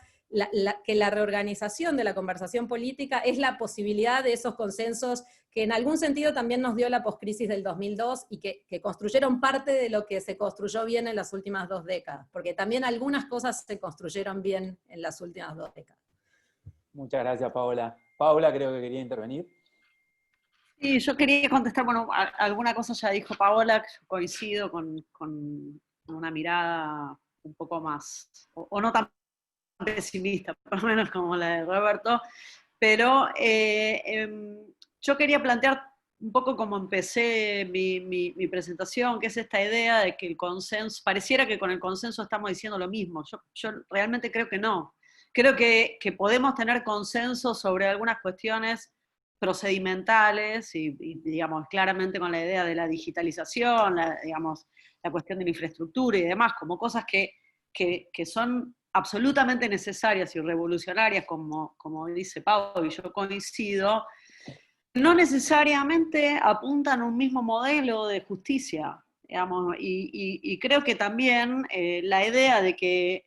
que la reorganización de la conversación política es la posibilidad de esos consensos que en algún sentido también nos dio la poscrisis del 2002 y que construyeron parte de lo que se construyó bien en las últimas 2 décadas, porque también algunas cosas se construyeron bien en las últimas 2 décadas. Muchas gracias, Paola. Paola, creo que quería intervenir. Sí, yo quería contestar, bueno, alguna cosa ya dijo Paola, que yo coincido con una mirada un poco más, o no tan pesimista, por lo menos como la de Roberto, pero yo quería plantear un poco como empecé mi presentación, que es esta idea de que el consenso, pareciera que con el consenso estamos diciendo lo mismo, yo realmente creo que no. creo que podemos tener consenso sobre algunas cuestiones procedimentales y, digamos, claramente con la idea de la digitalización, digamos, la cuestión de la infraestructura y demás, como cosas que son absolutamente necesarias y revolucionarias, como dice Pau, y yo coincido, no necesariamente apuntan a un mismo modelo de justicia, digamos, y creo que también la idea de que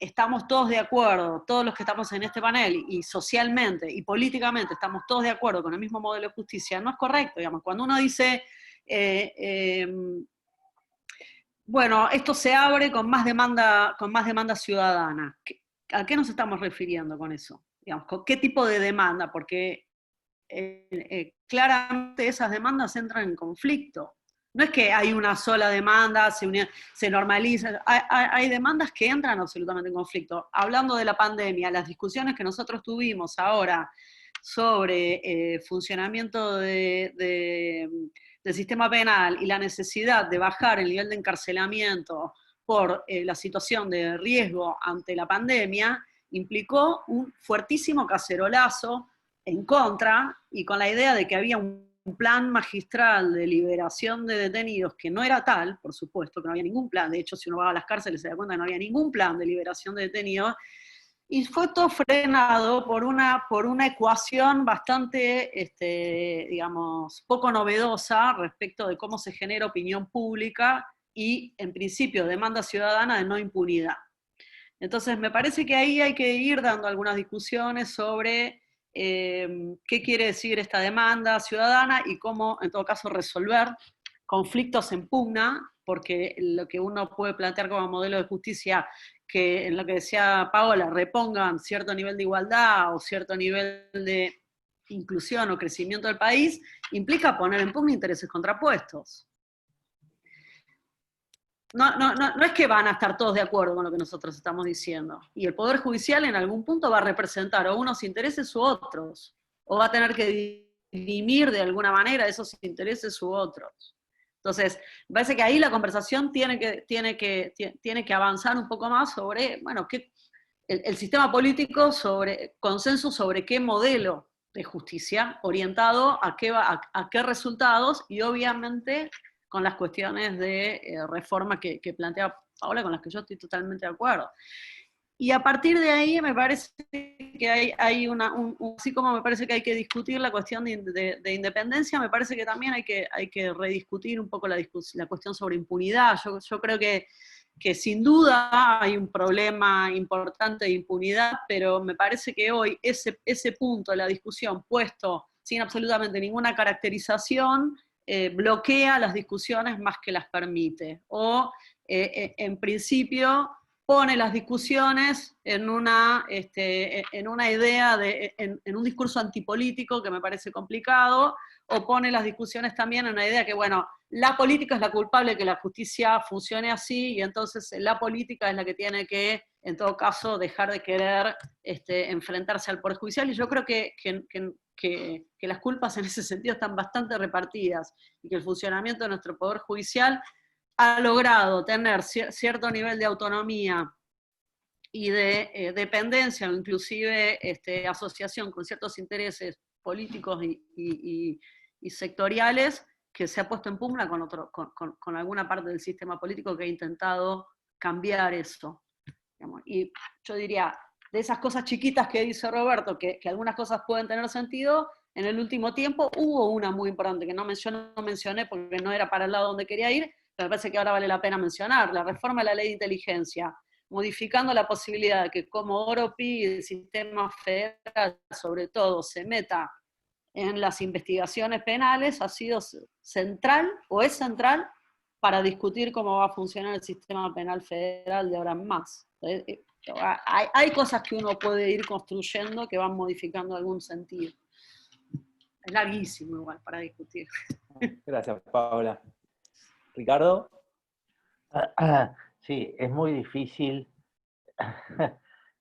estamos todos de acuerdo, todos los que estamos en este panel, y socialmente y políticamente estamos todos de acuerdo con el mismo modelo de justicia, no es correcto, digamos. Cuando uno dice, bueno, esto se abre con más demanda ciudadana, ¿a qué nos estamos refiriendo con eso? Digamos, ¿con qué tipo de demanda? Porque claramente esas demandas entran en conflicto. No es que hay una sola demanda, se normaliza, hay demandas que entran absolutamente en conflicto. Hablando de la pandemia, las discusiones que nosotros tuvimos ahora sobre funcionamiento del sistema penal y la necesidad de bajar el nivel de encarcelamiento por la situación de riesgo ante la pandemia, implicó un fuertísimo cacerolazo en contra, y con la idea de que había un plan magistral de liberación de detenidos que no era tal, por supuesto, que no había ningún plan. De hecho, si uno va a las cárceles se da cuenta que no había ningún plan de liberación de detenidos, y fue todo frenado por una ecuación bastante, digamos, poco novedosa respecto de cómo se genera opinión pública y, en principio, demanda ciudadana de no impunidad. Entonces, me parece que ahí hay que ir dando algunas discusiones sobre qué quiere decir esta demanda ciudadana y cómo, en todo caso, resolver conflictos en pugna, porque lo que uno puede plantear como modelo de justicia, que en lo que decía Paola, repongan cierto nivel de igualdad o cierto nivel de inclusión o crecimiento del país, implica poner en pugna intereses contrapuestos. No es que van a estar todos de acuerdo con lo que nosotros estamos diciendo. Y el Poder Judicial en algún punto va a representar o unos intereses u otros, o va a tener que dirimir de alguna manera esos intereses u otros. Entonces, me parece que ahí la conversación tiene que avanzar un poco más sobre, bueno, el sistema político, sobre consenso sobre qué modelo de justicia orientado a qué resultados, y obviamente con las cuestiones de reforma que plantea Paola, con las que yo estoy totalmente de acuerdo. Y a partir de ahí me parece que hay así como me parece que hay que discutir la cuestión de independencia, me parece que también hay que rediscutir un poco la cuestión sobre impunidad. Yo creo que sin duda hay un problema importante de impunidad, pero me parece que hoy ese punto de la discusión puesto sin absolutamente ninguna caracterización, bloquea las discusiones más que las permite, o en principio pone las discusiones en una idea, en un discurso antipolítico que me parece complicado, o pone las discusiones también en una idea que, bueno, la política es la culpable de que la justicia funcione así, y entonces la política es la que tiene que, en todo caso, dejar de querer enfrentarse al Poder Judicial, y yo creo que las culpas en ese sentido están bastante repartidas, y que el funcionamiento de nuestro Poder Judicial ha logrado tener cierto nivel de autonomía y de dependencia, o inclusive asociación con ciertos intereses políticos y sectoriales, que se ha puesto en pugna con alguna parte del sistema político que ha intentado cambiar eso. Y yo diría, de esas cosas chiquitas que dice Roberto, que algunas cosas pueden tener sentido, en el último tiempo hubo una muy importante, que no mencioné porque no era para el lado donde quería ir, pero me parece que ahora vale la pena mencionar: la reforma de la ley de inteligencia, modificando la posibilidad de que, como OROPI, el sistema federal sobre todo se meta en las investigaciones penales, ha sido central, o es central, para discutir cómo va a funcionar el sistema penal federal de ahora en más. Hay cosas que uno puede ir construyendo que van modificando algún sentido. Es larguísimo igual para discutir. Gracias, Paola. Ricardo. Sí, es muy difícil,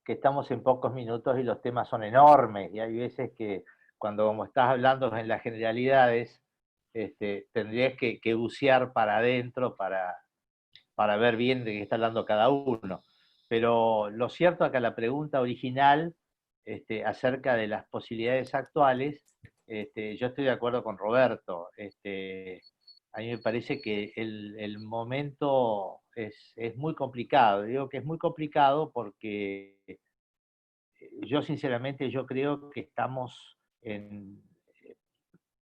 que estamos en pocos minutos y los temas son enormes, y hay veces que cuando, como estás hablando en las generalidades, tendrías que bucear para adentro para ver bien de qué está hablando cada uno. Pero lo cierto es que a la pregunta original acerca de las posibilidades actuales, yo estoy de acuerdo con Roberto. A mí me parece que el momento es muy complicado. Digo que es muy complicado porque yo sinceramente creo que estamos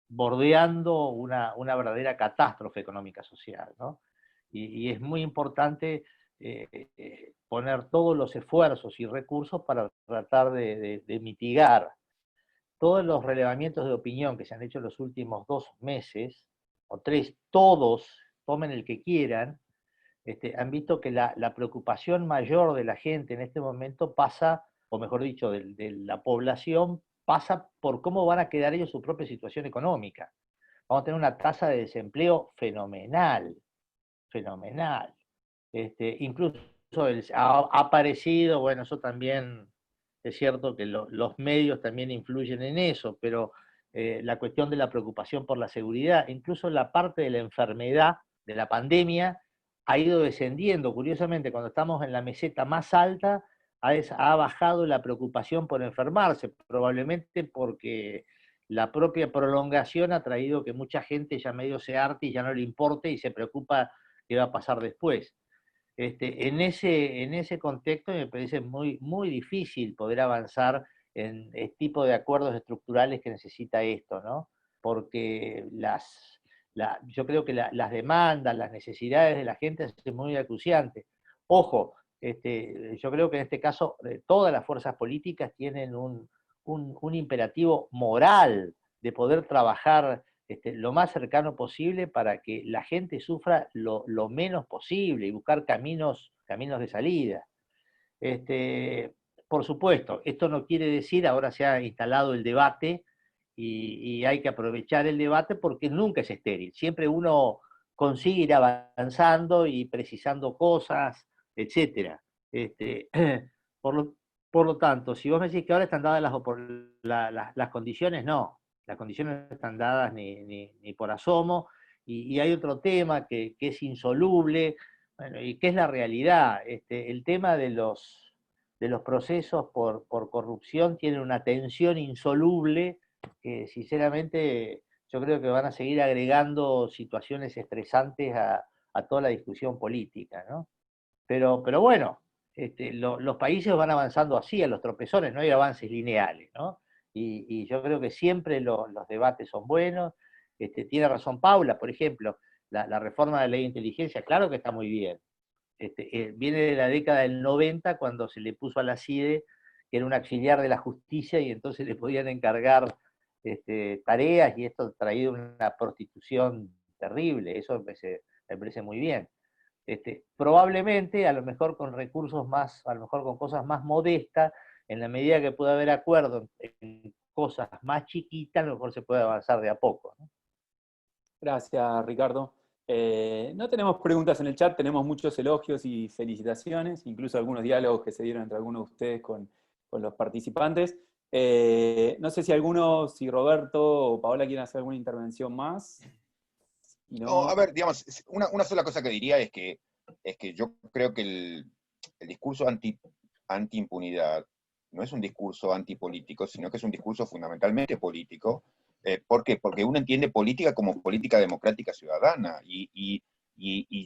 bordeando una verdadera catástrofe económica social, ¿no? Y es muy importante poner todos los esfuerzos y recursos para tratar de mitigar todos los relevamientos de opinión que se han hecho en los últimos 2 meses, o 3, todos, tomen el que quieran, han visto que la preocupación mayor de la gente en este momento pasa, o mejor dicho, de la población, pasa por cómo van a quedar ellos su propia situación económica. Vamos a tener una tasa de desempleo fenomenal, fenomenal. Incluso ha aparecido, bueno, eso también es cierto que los medios también influyen en eso, pero la cuestión de la preocupación por la seguridad, incluso la parte de la enfermedad, de la pandemia, ha ido descendiendo. Curiosamente, cuando estamos en la meseta más alta, ha bajado la preocupación por enfermarse, probablemente porque la propia prolongación ha traído que mucha gente ya medio se harte y ya no le importe y se preocupa qué va a pasar después. En ese contexto me parece muy, muy difícil poder avanzar en el tipo de acuerdos estructurales que necesita esto, ¿no? Porque yo creo que las demandas, las necesidades de la gente es muy acuciante. Ojo, yo creo que en este caso todas las fuerzas políticas tienen un imperativo moral de poder trabajar lo más cercano posible para que la gente sufra lo menos posible y buscar caminos de salida. Por supuesto, esto no quiere decir, ahora se ha instalado el debate y hay que aprovechar el debate porque nunca es estéril. Siempre uno consigue ir avanzando y precisando cosas, etc. Por lo tanto, si vos me decís que ahora están dadas las condiciones, no. Las condiciones no están dadas ni por asomo, y hay otro tema que es insoluble, bueno, y que es la realidad. El tema de los procesos por corrupción tiene una tensión insoluble que sinceramente yo creo que van a seguir agregando situaciones estresantes a toda la discusión política, ¿no? Pero bueno, los países van avanzando así, a los tropezones, no hay avances lineales, ¿no? Y yo creo que siempre los debates son buenos. Tiene razón Paula, por ejemplo, la reforma de la ley de inteligencia, claro que está muy bien. Viene de la década del 90, cuando se le puso a la CIDE, que era un auxiliar de la justicia, y entonces le podían encargar tareas, y esto ha traído una prostitución terrible. Eso me parece muy bien. Probablemente, a lo mejor con recursos más, a lo mejor con cosas más modestas, en la medida que pueda haber acuerdo en cosas más chiquitas, a lo mejor se puede avanzar de a poco, ¿no? Gracias, Ricardo. No tenemos preguntas en el chat, tenemos muchos elogios y felicitaciones, incluso algunos diálogos que se dieron entre algunos de ustedes con los participantes. No sé si Roberto o Paola quieren hacer alguna intervención más. No, a ver, digamos, una sola cosa que diría es que yo creo que el discurso anti-impunidad no es un discurso antipolítico, sino que es un discurso fundamentalmente político. ¿Por qué? Porque uno entiende política como política democrática ciudadana, y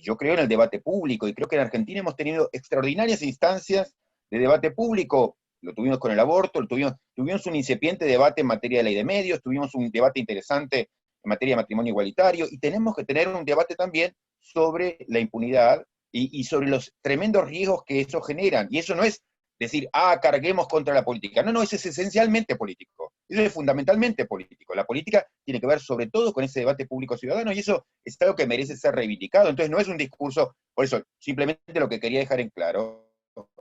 yo creo en el debate público, y creo que en Argentina hemos tenido extraordinarias instancias de debate público. Lo tuvimos con el aborto, tuvimos un incipiente debate en materia de ley de medios, tuvimos un debate interesante en materia de matrimonio igualitario, y tenemos que tener un debate también sobre la impunidad y sobre los tremendos riesgos que eso generan. Y eso no es decir, carguemos contra la política. No, eso es esencialmente político. Eso es fundamentalmente político. La política tiene que ver sobre todo con ese debate público ciudadano, y eso es algo que merece ser reivindicado. Entonces no es un discurso, por eso, simplemente lo que quería dejar en claro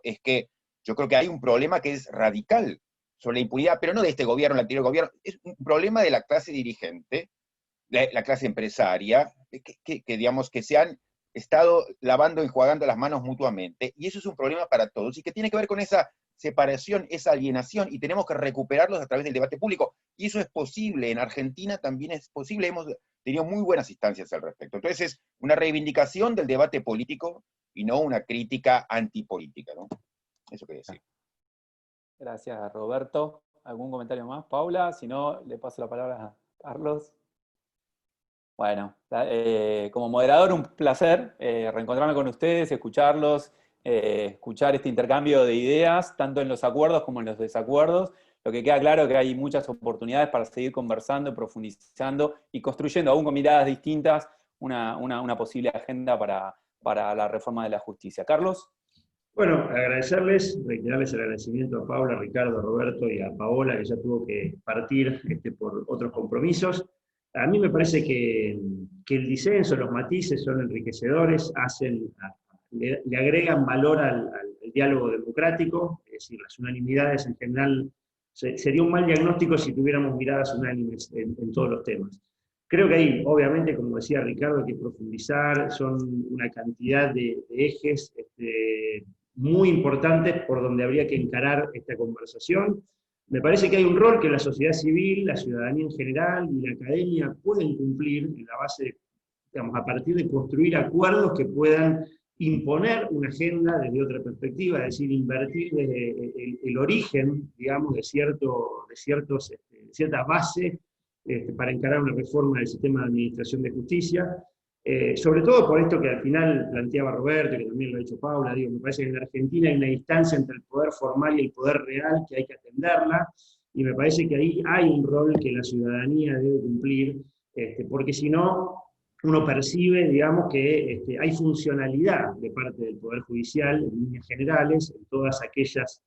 es que yo creo que hay un problema que es radical sobre la impunidad, pero no de este gobierno, el anterior gobierno, es un problema de la clase dirigente, la clase empresaria, que digamos que se han estado lavando y enjuagando las manos mutuamente, y eso es un problema para todos, y que tiene que ver con esa separación, esa alienación, y tenemos que recuperarlos a través del debate público, y eso es posible. En Argentina también es posible, hemos tenido muy buenas instancias al respecto. Entonces es una reivindicación del debate político y no una crítica antipolítica, ¿no? Eso quería decir. Gracias, Roberto. ¿Algún comentario más, Paula? Si no, le paso la palabra a Carlos. Bueno, como moderador, un placer reencontrarme con ustedes, escucharlos, escuchar este intercambio de ideas, tanto en los acuerdos como en los desacuerdos. Lo que queda claro es que hay muchas oportunidades para seguir conversando, profundizando y construyendo, aún con miradas distintas, una posible agenda para la reforma de la justicia. Carlos. Bueno, agradecerles, reiterarles el agradecimiento a Paula, a Ricardo, a Roberto y a Paola, que ya tuvo que partir por otros compromisos. A mí me parece que el disenso, los matices son enriquecedores, le agregan valor al diálogo democrático, es decir, las unanimidades en general, sería un mal diagnóstico si tuviéramos miradas unánimes en todos los temas. Creo que ahí, obviamente, como decía Ricardo, hay que profundizar, son una cantidad de ejes muy importantes por donde habría que encarar esta conversación. Me parece que hay un rol que la sociedad civil, la ciudadanía en general y la academia pueden cumplir en la base, digamos, a partir de construir acuerdos que puedan imponer una agenda desde otra perspectiva, es decir, invertir desde el origen, digamos, de cierta base para encarar una reforma del sistema de administración de justicia. Sobre todo por esto que al final planteaba Roberto, y que también lo ha dicho Paula, digo, me parece que en Argentina hay una distancia entre el poder formal y el poder real que hay que atenderla, y me parece que ahí hay un rol que la ciudadanía debe cumplir, porque si no, uno percibe, digamos, que hay funcionalidad de parte del Poder Judicial, en líneas generales, en todas aquellas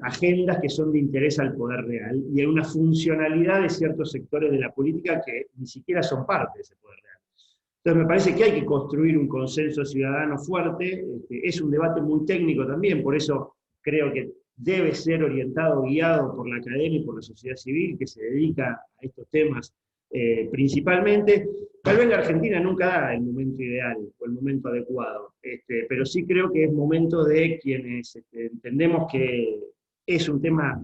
agendas que son de interés al poder real, y hay una funcionalidad de ciertos sectores de la política que ni siquiera son parte de ese poder real. Entonces me parece que hay que construir un consenso ciudadano fuerte, es un debate muy técnico también, por eso creo que debe ser orientado, guiado por la academia y por la sociedad civil que se dedica a estos temas principalmente. Tal vez la Argentina nunca da el momento ideal o el momento adecuado, pero sí creo que es momento de quienes entendemos que es un tema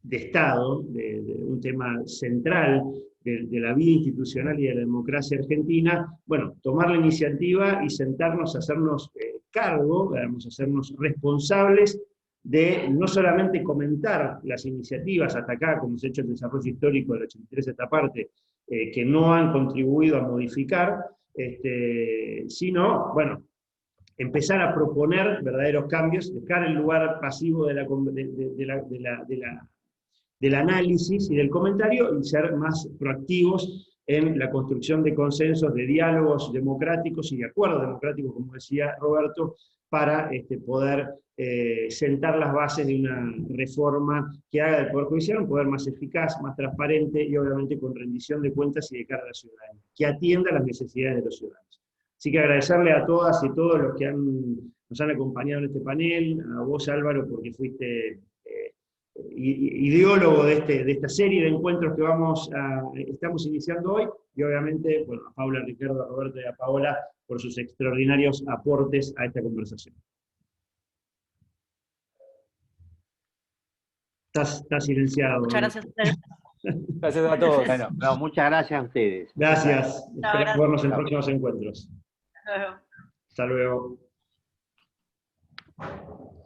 de Estado, de un tema central de la vida institucional y de la democracia argentina, bueno, tomar la iniciativa y sentarnos a hacernos cargo, vamos a hacernos responsables de no solamente comentar las iniciativas hasta acá, como se ha hecho el desarrollo histórico del 83 esta parte, que no han contribuido a modificar, sino, bueno, empezar a proponer verdaderos cambios, dejar el lugar pasivo del análisis y del comentario y ser más proactivos en la construcción de consensos, de diálogos democráticos y de acuerdos democráticos, como decía Roberto, para poder sentar las bases de una reforma que haga del Poder Judicial un poder más eficaz, más transparente y obviamente con rendición de cuentas y de cara a la ciudadanía, que atienda las necesidades de los ciudadanos. Así que agradecerle a todas y todos los que nos han acompañado en este panel, a vos Álvaro porque fuiste ideólogo de esta serie de encuentros que estamos iniciando hoy, y obviamente bueno, a Paula, a Ricardo, a Roberto y a Paola por sus extraordinarios aportes a esta conversación. Estás silenciado. Muchas gracias a ustedes. Gracias a todos. Bueno, no, muchas gracias a ustedes. Gracias. Esperamos vernos en Chao. próximos encuentros. Hasta luego. Hasta luego.